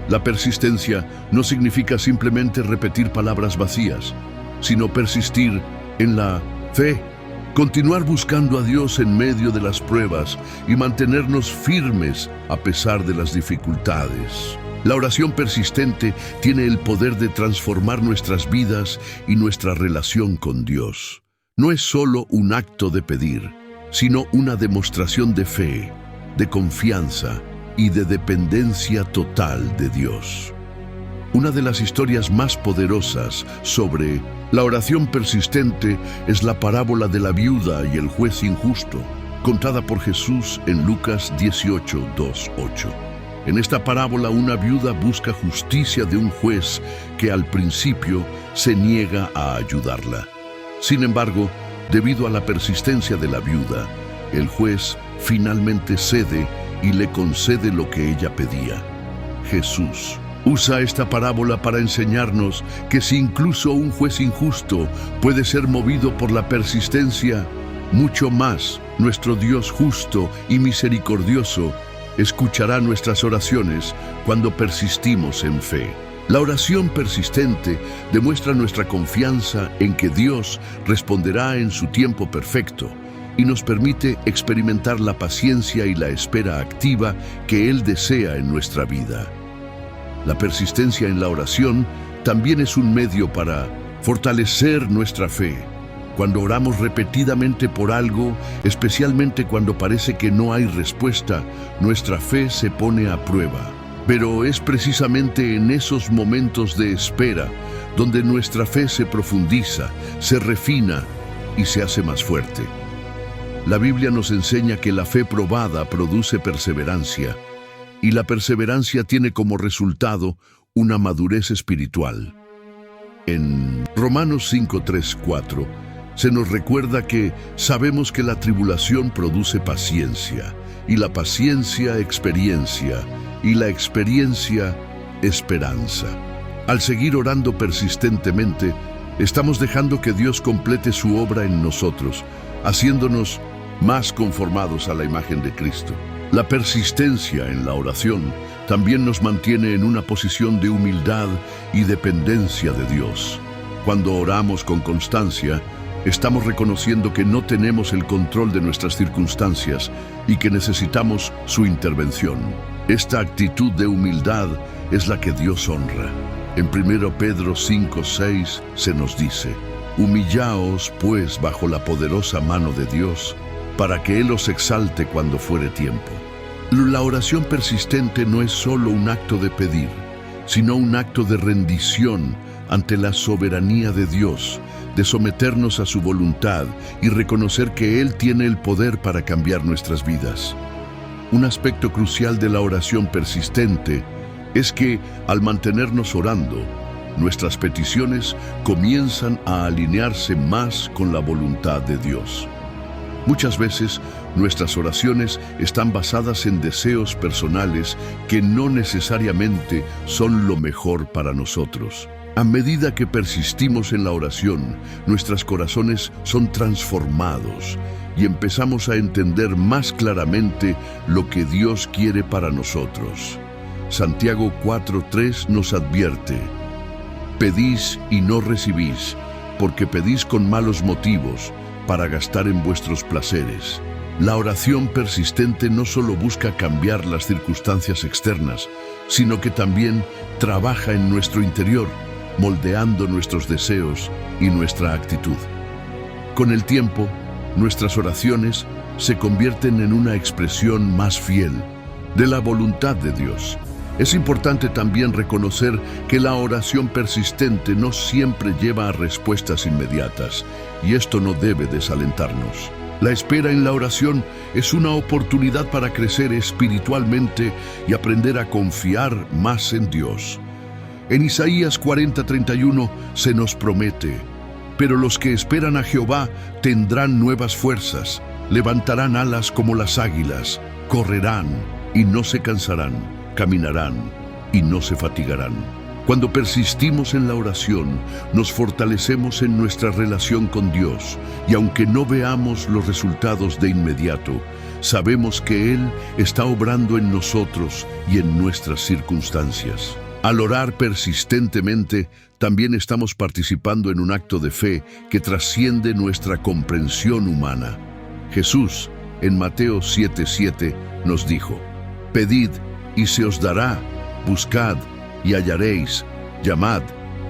La persistencia no significa simplemente repetir palabras vacías, sino persistir en la fe, continuar buscando a Dios en medio de las pruebas y mantenernos firmes a pesar de las dificultades. La oración persistente tiene el poder de transformar nuestras vidas y nuestra relación con Dios. No es solo un acto de pedir, sino una demostración de fe, de confianza y de dependencia total de Dios. Una de las historias más poderosas sobre la oración persistente es la parábola de la viuda y el juez injusto, contada por Jesús en Lucas 18:2-8. En esta parábola, una viuda busca justicia de un juez que al principio se niega a ayudarla. Sin embargo, debido a la persistencia de la viuda, el juez finalmente cede y le concede lo que ella pedía. Jesús usa esta parábola para enseñarnos que si incluso un juez injusto puede ser movido por la persistencia, mucho más nuestro Dios justo y misericordioso escuchará nuestras oraciones cuando persistimos en fe. La oración persistente demuestra nuestra confianza en que Dios responderá en su tiempo perfecto y nos permite experimentar la paciencia y la espera activa que Él desea en nuestra vida. La persistencia en la oración también es un medio para fortalecer nuestra fe. Cuando oramos repetidamente por algo, especialmente cuando parece que no hay respuesta, nuestra fe se pone a prueba. Pero es precisamente en esos momentos de espera donde nuestra fe se profundiza, se refina y se hace más fuerte. La Biblia nos enseña que la fe probada produce perseverancia, y la perseverancia tiene como resultado una madurez espiritual. En Romanos 5:3-4 se nos recuerda que sabemos que la tribulación produce paciencia, y la paciencia experiencia, y la experiencia esperanza. Al seguir orando persistentemente, estamos dejando que Dios complete su obra en nosotros, haciéndonos más conformados a la imagen de Cristo. La persistencia en la oración también nos mantiene en una posición de humildad y dependencia de Dios. Cuando oramos con constancia, estamos reconociendo que no tenemos el control de nuestras circunstancias y que necesitamos su intervención. Esta actitud de humildad es la que Dios honra. En 1 Pedro 5:6 se nos dice: «Humillaos, pues, bajo la poderosa mano de Dios, para que Él os exalte cuando fuere tiempo». La oración persistente no es solo un acto de pedir, sino un acto de rendición ante la soberanía de Dios, de someternos a su voluntad y reconocer que Él tiene el poder para cambiar nuestras vidas. Un aspecto crucial de la oración persistente es que, al mantenernos orando, nuestras peticiones comienzan a alinearse más con la voluntad de Dios. Muchas veces, nuestras oraciones están basadas en deseos personales que no necesariamente son lo mejor para nosotros. A medida que persistimos en la oración, nuestros corazones son transformados y empezamos a entender más claramente lo que Dios quiere para nosotros. Santiago 4:3 nos advierte: «Pedís y no recibís, porque pedís con malos motivos, para gastar en vuestros placeres». La oración persistente no solo busca cambiar las circunstancias externas, sino que también trabaja en nuestro interior, moldeando nuestros deseos y nuestra actitud. Con el tiempo, nuestras oraciones se convierten en una expresión más fiel de la voluntad de Dios. Es importante también reconocer que la oración persistente no siempre lleva a respuestas inmediatas, y esto no debe desalentarnos. La espera en la oración es una oportunidad para crecer espiritualmente y aprender a confiar más en Dios. En Isaías 40:31 se nos promete: «Pero los que esperan a Jehová tendrán nuevas fuerzas, levantarán alas como las águilas, correrán y no se cansarán, caminarán y no se fatigarán». Cuando persistimos en la oración, nos fortalecemos en nuestra relación con Dios, y aunque no veamos los resultados de inmediato, sabemos que Él está obrando en nosotros y en nuestras circunstancias. Al orar persistentemente, también estamos participando en un acto de fe que trasciende nuestra comprensión humana. Jesús, en Mateo 7:7, nos dijo: «Pedid y se os dará, buscad y hallaréis, llamad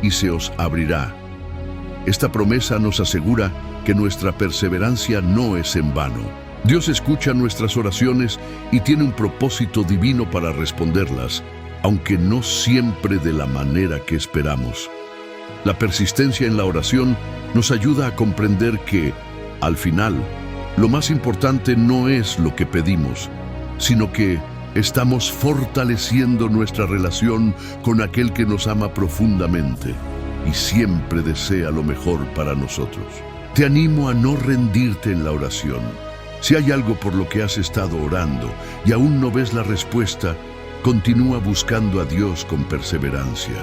y se os abrirá». Esta promesa nos asegura que nuestra perseverancia no es en vano. Dios escucha nuestras oraciones y tiene un propósito divino para responderlas, aunque no siempre de la manera que esperamos. La persistencia en la oración nos ayuda a comprender que, al final, lo más importante no es lo que pedimos, sino que estamos fortaleciendo nuestra relación con aquel que nos ama profundamente y siempre desea lo mejor para nosotros. Te animo a no rendirte en la oración. Si hay algo por lo que has estado orando y aún no ves la respuesta, continúa buscando a Dios con perseverancia.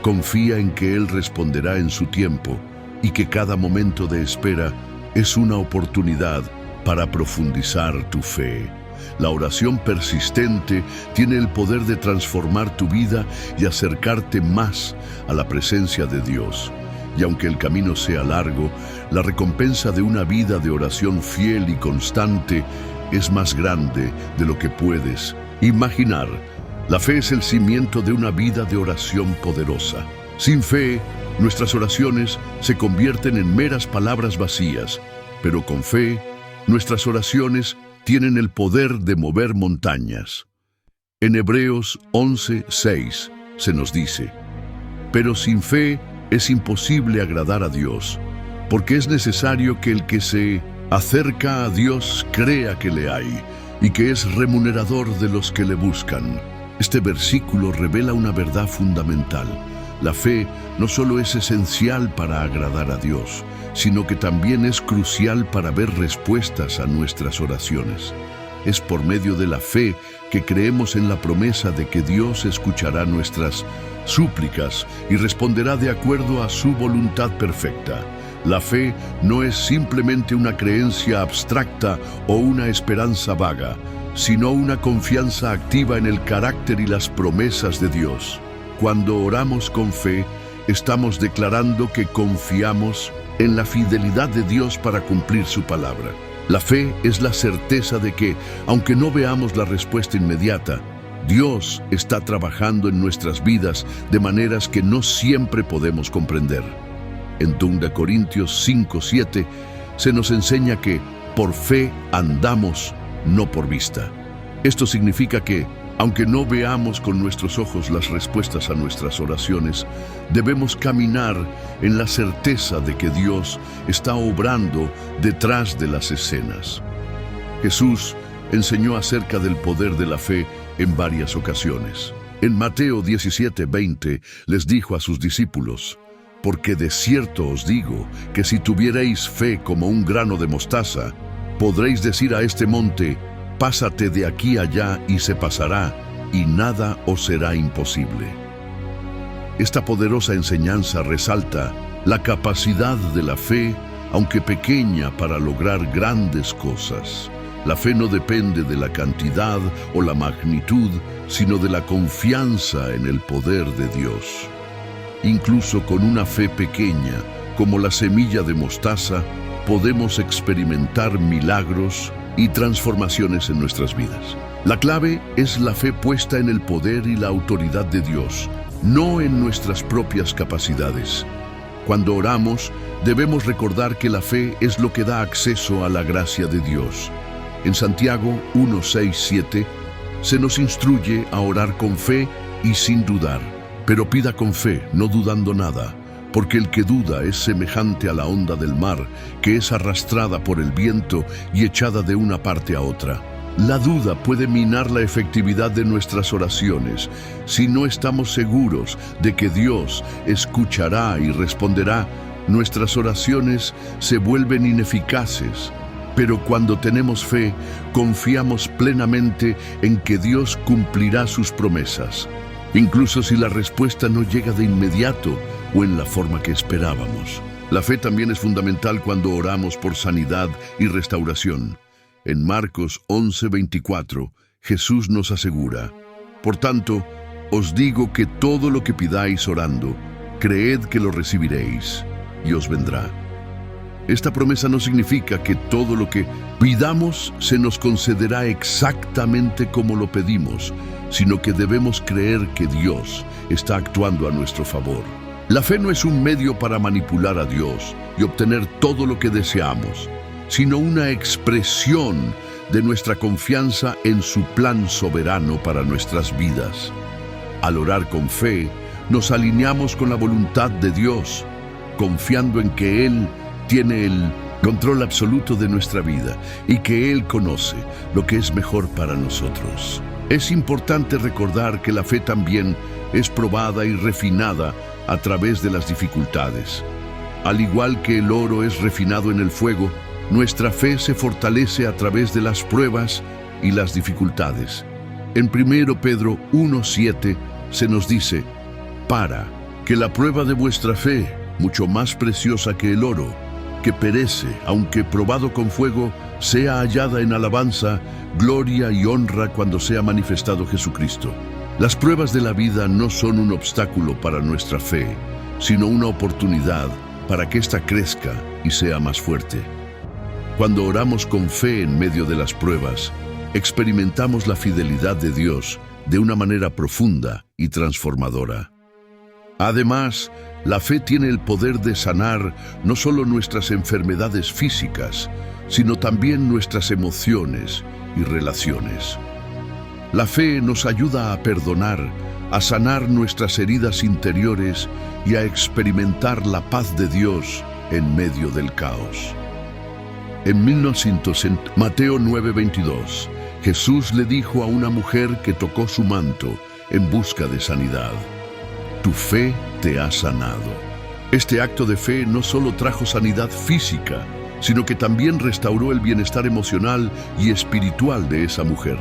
Confía en que Él responderá en su tiempo y que cada momento de espera es una oportunidad para profundizar tu fe. La oración persistente tiene el poder de transformar tu vida y acercarte más a la presencia de Dios. Y aunque el camino sea largo, la recompensa de una vida de oración fiel y constante es más grande de lo que puedes imaginar. La fe es el cimiento de una vida de oración poderosa. Sin fe, nuestras oraciones se convierten en meras palabras vacías, pero con fe, nuestras oraciones tienen el poder de mover montañas. En Hebreos 11:6 se nos dice: «Pero sin fe es imposible agradar a Dios, porque es necesario que el que se acerca a Dios crea que le hay y que es remunerador de los que le buscan». Este versículo revela una verdad fundamental. La fe no solo es esencial para agradar a Dios, sino que también es crucial para ver respuestas a nuestras oraciones. Es por medio de la fe que creemos en la promesa de que Dios escuchará nuestras súplicas y responderá de acuerdo a su voluntad perfecta. La fe no es simplemente una creencia abstracta o una esperanza vaga, sino una confianza activa en el carácter y las promesas de Dios. Cuando oramos con fe, estamos declarando que confiamos en la fidelidad de Dios para cumplir su palabra. La fe es la certeza de que, aunque no veamos la respuesta inmediata, Dios está trabajando en nuestras vidas de maneras que no siempre podemos comprender. En 2 Corintios 5:7 se nos enseña que por fe andamos, no por vista. Esto significa que, aunque no veamos con nuestros ojos las respuestas a nuestras oraciones, debemos caminar en la certeza de que Dios está obrando detrás de las escenas. Jesús enseñó acerca del poder de la fe en varias ocasiones. En Mateo 17:20 les dijo a sus discípulos: «Porque de cierto os digo que si tuvierais fe como un grano de mostaza, podréis decir a este monte: pásate de aquí allá y se pasará, y nada os será imposible». Esta poderosa enseñanza resalta la capacidad de la fe, aunque pequeña, para lograr grandes cosas. La fe no depende de la cantidad o la magnitud, sino de la confianza en el poder de Dios. Incluso con una fe pequeña, como la semilla de mostaza, podemos experimentar milagros y transformaciones en nuestras vidas. La clave es la fe puesta en el poder y la autoridad de Dios, no en nuestras propias capacidades. Cuando oramos, debemos recordar que la fe es lo que da acceso a la gracia de Dios. En Santiago 1:6-7 se nos instruye a orar con fe y sin dudar, pero pida con fe, no dudando nada, porque el que duda es semejante a la onda del mar, que es arrastrada por el viento y echada de una parte a otra. La duda puede minar la efectividad de nuestras oraciones si no estamos seguros de que Dios escuchará y responderá. Nuestras oraciones se vuelven ineficaces, pero cuando tenemos fe, confiamos plenamente en que Dios cumplirá sus promesas. incluso si la respuesta no llega de inmediato o en la forma que esperábamos. La fe también es fundamental cuando oramos por sanidad y restauración. En Marcos 11:24, Jesús nos asegura: por tanto, os digo que todo lo que pidáis orando, creed que lo recibiréis y os vendrá. Esta promesa no significa que todo lo que pidamos se nos concederá exactamente como lo pedimos, sino que debemos creer que Dios está actuando a nuestro favor. La fe no es un medio para manipular a Dios y obtener todo lo que deseamos, sino una expresión de nuestra confianza en su plan soberano para nuestras vidas. Al orar con fe, nos alineamos con la voluntad de Dios, confiando en que Él tiene el control absoluto de nuestra vida y que Él conoce lo que es mejor para nosotros. Es importante recordar que la fe también es probada y refinada a través de las dificultades. Al igual que el oro es refinado en el fuego, nuestra fe se fortalece a través de las pruebas y las dificultades. En 1 Pedro 1:7 se nos dice: para que la prueba de vuestra fe, mucho más preciosa que el oro, que perece, aunque probado con fuego, sea hallada en alabanza, gloria y honra cuando sea manifestado Jesucristo. Las pruebas de la vida no son un obstáculo para nuestra fe, sino una oportunidad para que ésta crezca y sea más fuerte. Cuando oramos con fe en medio de las pruebas, experimentamos la fidelidad de Dios de una manera profunda y transformadora. Además, la fe tiene el poder de sanar no solo nuestras enfermedades físicas, sino también nuestras emociones y relaciones. La fe nos ayuda a perdonar, a sanar nuestras heridas interiores y a experimentar la paz de Dios en medio del caos. En Mateo 9:22, Jesús le dijo a una mujer que tocó su manto en busca de sanidad: tu fe te ha sanado. Este acto de fe no solo trajo sanidad física, sino que también restauró el bienestar emocional y espiritual de esa mujer.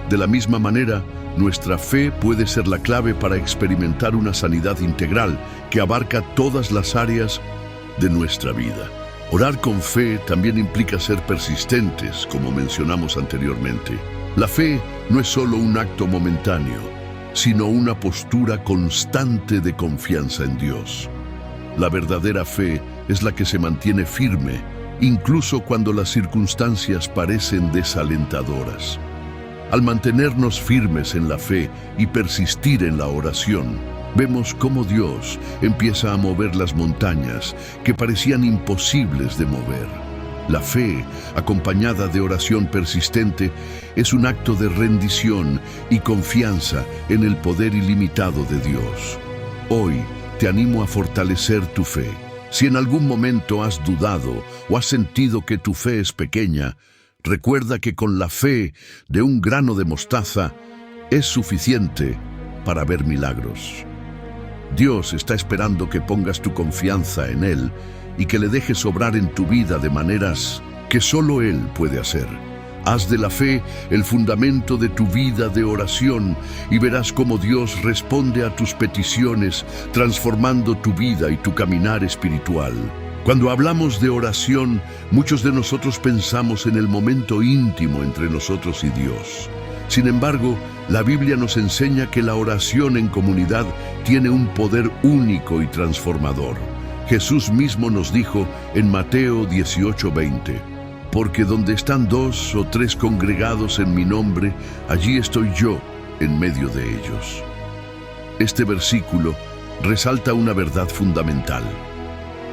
De la misma manera, nuestra fe puede ser la clave para experimentar una sanidad integral que abarca todas las áreas de nuestra vida. Orar con fe también implica ser persistentes, como mencionamos anteriormente. La fe no es solo un acto momentáneo, sino una postura constante de confianza en Dios. La verdadera fe es la que se mantiene firme, incluso cuando las circunstancias parecen desalentadoras. Al mantenernos firmes en la fe y persistir en la oración, vemos cómo Dios empieza a mover las montañas que parecían imposibles de mover. La fe, acompañada de oración persistente, es un acto de rendición y confianza en el poder ilimitado de Dios. Hoy te animo a fortalecer tu fe. Si en algún momento has dudado o has sentido que tu fe es pequeña, recuerda que con la fe de un grano de mostaza es suficiente para ver milagros. Dios está esperando que pongas tu confianza en Él y que le dejes obrar en tu vida de maneras que solo Él puede hacer. Haz de la fe el fundamento de tu vida de oración y verás cómo Dios responde a tus peticiones, transformando tu vida y tu caminar espiritual. Cuando hablamos de oración, muchos de nosotros pensamos en el momento íntimo entre nosotros y Dios. Sin embargo, la Biblia nos enseña que la oración en comunidad tiene un poder único y transformador. Jesús mismo nos dijo en Mateo 18:20, porque donde están 2 o 3 congregados en mi nombre, allí estoy yo en medio de ellos. Este versículo resalta una verdad fundamental.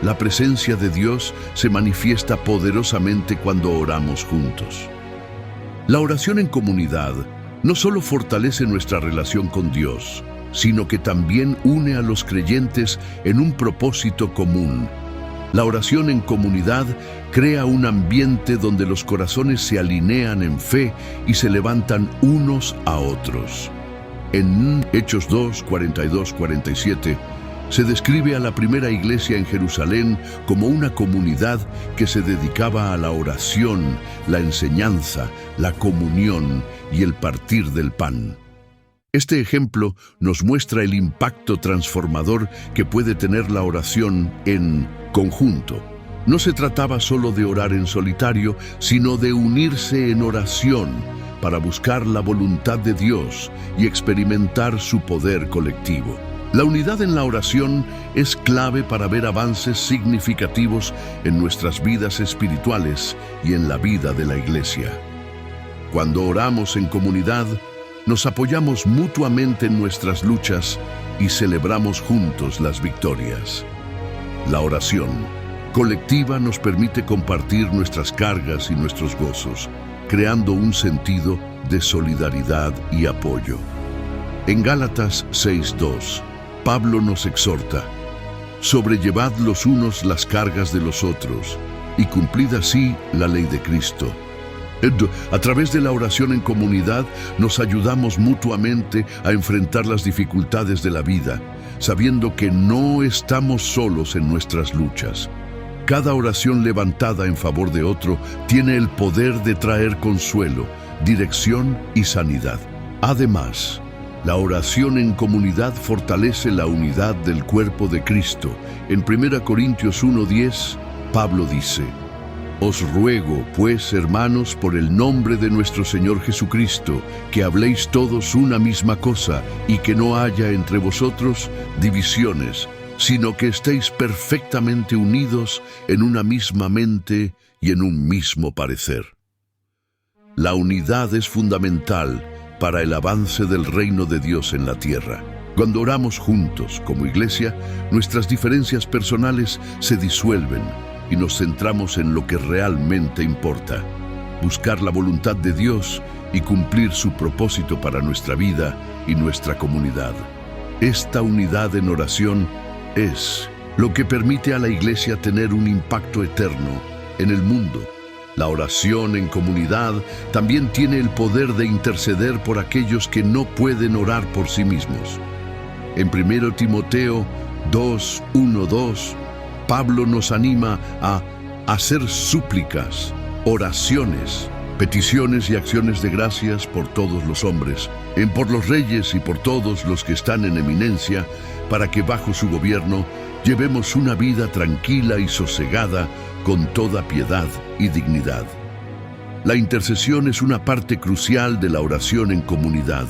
La presencia de Dios se manifiesta poderosamente cuando oramos juntos. La oración en comunidad no solo fortalece nuestra relación con Dios, sino que también une a los creyentes en un propósito común. La oración en comunidad crea un ambiente donde los corazones se alinean en fe y se levantan unos a otros. En Hechos 2, 42, 47, se describe a la primera iglesia en Jerusalén como una comunidad que se dedicaba a la oración, la enseñanza, la comunión y el partir del pan. Este ejemplo nos muestra el impacto transformador que puede tener la oración en conjunto. No se trataba solo de orar en solitario, sino de unirse en oración para buscar la voluntad de Dios y experimentar su poder colectivo. La unidad en la oración es clave para ver avances significativos en nuestras vidas espirituales y en la vida de la Iglesia. Cuando oramos en comunidad, nos apoyamos mutuamente en nuestras luchas y celebramos juntos las victorias. La oración colectiva nos permite compartir nuestras cargas y nuestros gozos, creando un sentido de solidaridad y apoyo. En Gálatas 6:2, Pablo nos exhorta: sobrellevad los unos las cargas de los otros y cumplid así la ley de Cristo. A través de la oración en comunidad nos ayudamos mutuamente a enfrentar las dificultades de la vida, sabiendo que no estamos solos en nuestras luchas. Cada oración levantada en favor de otro tiene el poder de traer consuelo, dirección y sanidad. Además, la oración en comunidad fortalece la unidad del cuerpo de Cristo. En 1 Corintios 1:10, Pablo dice: os ruego, pues, hermanos, por el nombre de nuestro Señor Jesucristo, que habléis todos una misma cosa y que no haya entre vosotros divisiones, sino que estéis perfectamente unidos en una misma mente y en un mismo parecer. La unidad es fundamental para el avance del reino de Dios en la tierra. Cuando oramos juntos como iglesia, nuestras diferencias personales se disuelven y nos centramos en lo que realmente importa: buscar la voluntad de Dios y cumplir su propósito para nuestra vida y nuestra comunidad. Esta unidad en oración es lo que permite a la Iglesia tener un impacto eterno en el mundo. La oración en comunidad también tiene el poder de interceder por aquellos que no pueden orar por sí mismos. En 1 Timoteo 2:1-2, Pablo nos anima a hacer súplicas, oraciones, peticiones y acciones de gracias por todos los hombres, por los reyes y por todos los que están en eminencia, para que bajo su gobierno llevemos una vida tranquila y sosegada con toda piedad y dignidad. La intercesión es una parte crucial de la oración en comunidad.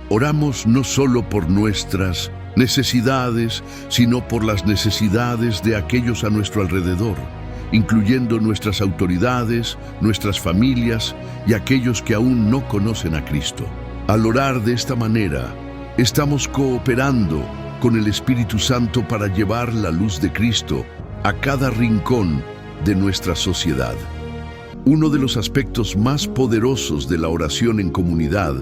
Oramos no solo por nuestras necesidades, sino por las necesidades de aquellos a nuestro alrededor, incluyendo nuestras autoridades, nuestras familias y aquellos que aún no conocen a Cristo. Al orar de esta manera, estamos cooperando con el Espíritu Santo para llevar la luz de Cristo a cada rincón de nuestra sociedad. Uno de los aspectos más poderosos de la oración en comunidad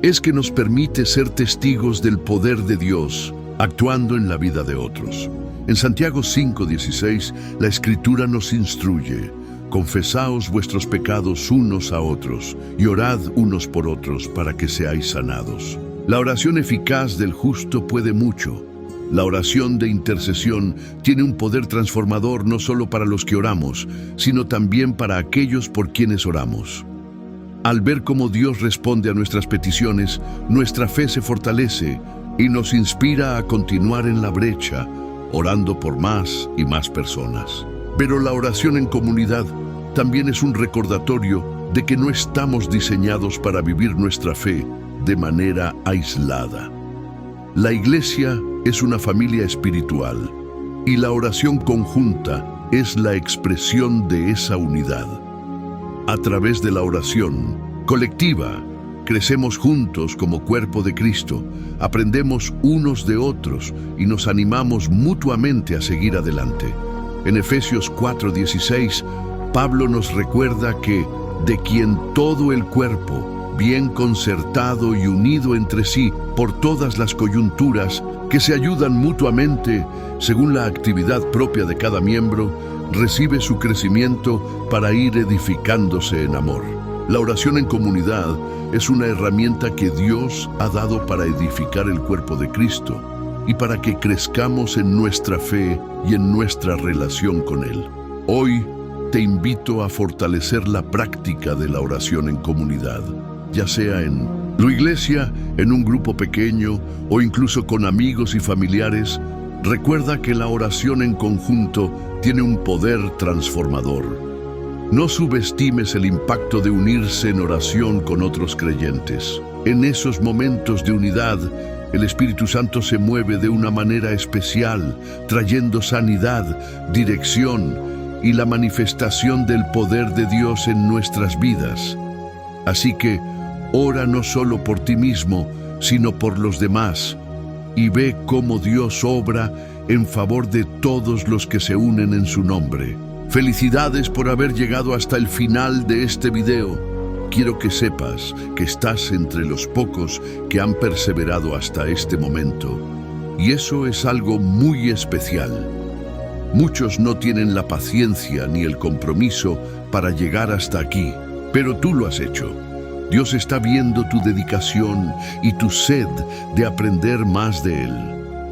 es que nos permite ser testigos del poder de Dios actuando en la vida de otros. En Santiago 5:16, la Escritura nos instruye: confesaos vuestros pecados unos a otros y orad unos por otros para que seáis sanados. La oración eficaz del justo puede mucho. La oración de intercesión tiene un poder transformador no solo para los que oramos, sino también para aquellos por quienes oramos. Al ver cómo Dios responde a nuestras peticiones, nuestra fe se fortalece y nos inspira a continuar en la brecha, orando por más y más personas. Pero la oración en comunidad también es un recordatorio de que no estamos diseñados para vivir nuestra fe de manera aislada. La Iglesia es una familia espiritual y la oración conjunta es la expresión de esa unidad. A través de la oración colectiva, crecemos juntos como cuerpo de Cristo, aprendemos unos de otros y nos animamos mutuamente a seguir adelante. En Efesios 4:16, Pablo nos recuerda que de quien todo el cuerpo, bien concertado y unido entre sí por todas las coyunturas, que se ayudan mutuamente según la actividad propia de cada miembro, recibe su crecimiento para ir edificándose en amor. La oración en comunidad es una herramienta que Dios ha dado para edificar el cuerpo de Cristo y para que crezcamos en nuestra fe y en nuestra relación con Él. Hoy te invito a fortalecer la práctica de la oración en comunidad, ya sea en La iglesia, en un grupo pequeño o incluso con amigos y familiares, recuerda que la oración en conjunto tiene un poder transformador. No subestimes el impacto de unirse en oración con otros creyentes. En esos momentos de unidad, el Espíritu Santo se mueve de una manera especial, trayendo sanidad, dirección y la manifestación del poder de Dios en nuestras vidas. Así que, ora no solo por ti mismo, sino por los demás, y ve cómo Dios obra en favor de todos los que se unen en su nombre. Felicidades por haber llegado hasta el final de este video. Quiero que sepas que estás entre los pocos que han perseverado hasta este momento. Y eso es algo muy especial. Muchos no tienen la paciencia ni el compromiso para llegar hasta aquí, pero tú lo has hecho. Dios está viendo tu dedicación y tu sed de aprender más de Él.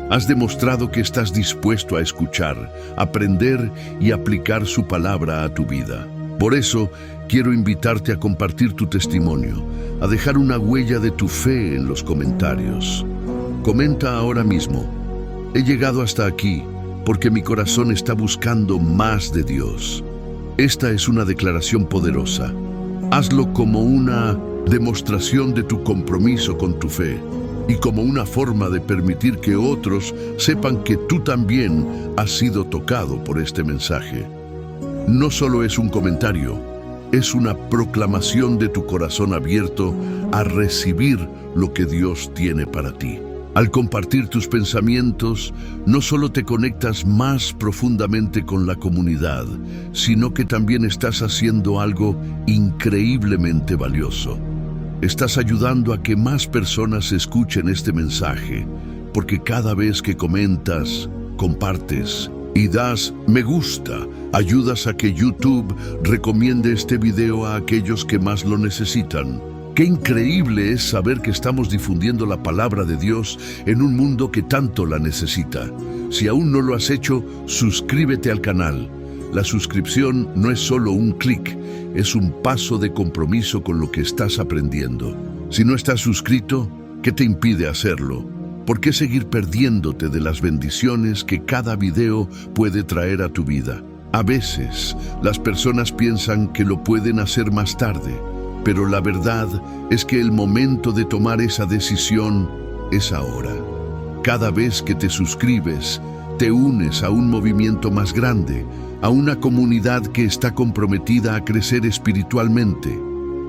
Has demostrado que estás dispuesto a escuchar, aprender y aplicar su palabra a tu vida. Por eso, quiero invitarte a compartir tu testimonio, a dejar una huella de tu fe en los comentarios. Comenta ahora mismo: he llegado hasta aquí porque mi corazón está buscando más de Dios. Esta es una declaración poderosa. Hazlo como una demostración de tu compromiso con tu fe y como una forma de permitir que otros sepan que tú también has sido tocado por este mensaje. No solo es un comentario, es una proclamación de tu corazón abierto a recibir lo que Dios tiene para ti. Al compartir tus pensamientos, no solo te conectas más profundamente con la comunidad, sino que también estás haciendo algo increíblemente valioso. Estás ayudando a que más personas escuchen este mensaje, porque cada vez que comentas, compartes y das me gusta, ayudas a que YouTube recomiende este video a aquellos que más lo necesitan. Qué increíble es saber que estamos difundiendo la palabra de Dios en un mundo que tanto la necesita. Si aún no lo has hecho, suscríbete al canal. La suscripción no es solo un clic, es un paso de compromiso con lo que estás aprendiendo. Si no estás suscrito, ¿qué te impide hacerlo? ¿Por qué seguir perdiéndote de las bendiciones que cada video puede traer a tu vida? A veces, las personas piensan que lo pueden hacer más tarde, pero la verdad es que el momento de tomar esa decisión es ahora. Cada vez que te suscribes, te unes a un movimiento más grande, a una comunidad que está comprometida a crecer espiritualmente.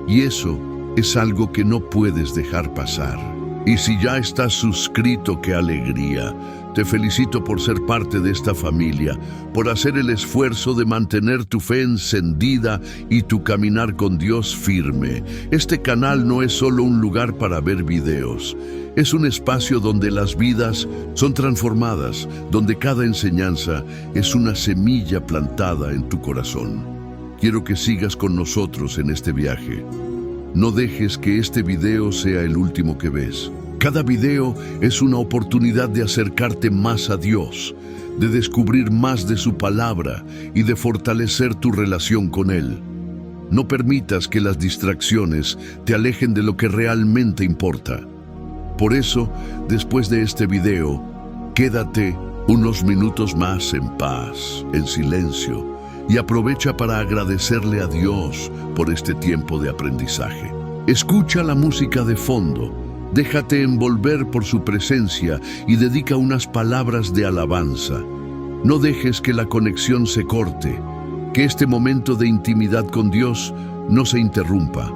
Y eso es algo que no puedes dejar pasar. Y si ya estás suscrito, ¡qué alegría! Te felicito por ser parte de esta familia, por hacer el esfuerzo de mantener tu fe encendida y tu caminar con Dios firme. Este canal no es solo un lugar para ver videos. Es un espacio donde las vidas son transformadas, donde cada enseñanza es una semilla plantada en tu corazón. Quiero que sigas con nosotros en este viaje. No dejes que este video sea el último que ves. Cada video es una oportunidad de acercarte más a Dios, de descubrir más de su palabra y de fortalecer tu relación con Él. No permitas que las distracciones te alejen de lo que realmente importa. Por eso, después de este video, quédate unos minutos más en paz, en silencio, y aprovecha para agradecerle a Dios por este tiempo de aprendizaje. Escucha la música de fondo, déjate envolver por su presencia y dedica unas palabras de alabanza. No dejes que la conexión se corte, que este momento de intimidad con Dios no se interrumpa.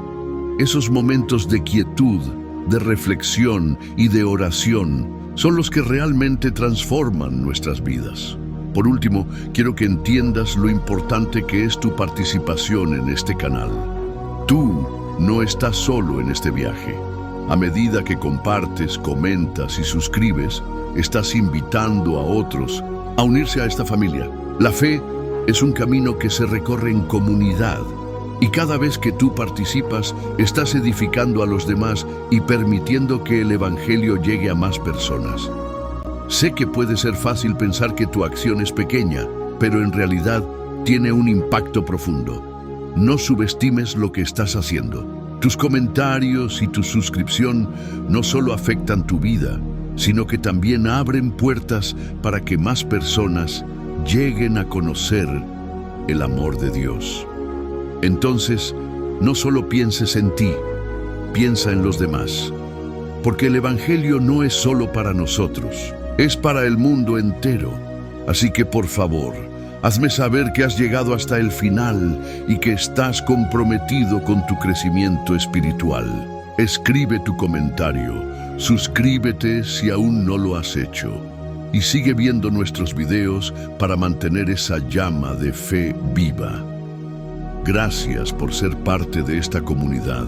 Esos momentos de quietud, de reflexión y de oración son los que realmente transforman nuestras vidas. Por último, quiero que entiendas lo importante que es tu participación en este canal. Tú no estás solo en este viaje. A medida que compartes, comentas y suscribes, estás invitando a otros a unirse a esta familia. La fe es un camino que se recorre en comunidad, y cada vez que tú participas, estás edificando a los demás y permitiendo que el Evangelio llegue a más personas. Sé que puede ser fácil pensar que tu acción es pequeña, pero en realidad tiene un impacto profundo. No subestimes lo que estás haciendo. Tus comentarios y tu suscripción no solo afectan tu vida, sino que también abren puertas para que más personas lleguen a conocer el amor de Dios. Entonces, no solo pienses en ti, piensa en los demás, porque el Evangelio no es solo para nosotros, es para el mundo entero. Así que, por favor, hazme saber que has llegado hasta el final y que estás comprometido con tu crecimiento espiritual. Escribe tu comentario, suscríbete si aún no lo has hecho, y sigue viendo nuestros videos para mantener esa llama de fe viva. Gracias por ser parte de esta comunidad.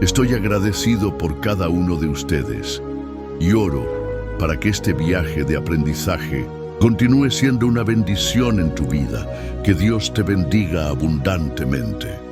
Estoy agradecido por cada uno de ustedes y oro para que este viaje de aprendizaje continúe siendo una bendición en tu vida. Que Dios te bendiga abundantemente.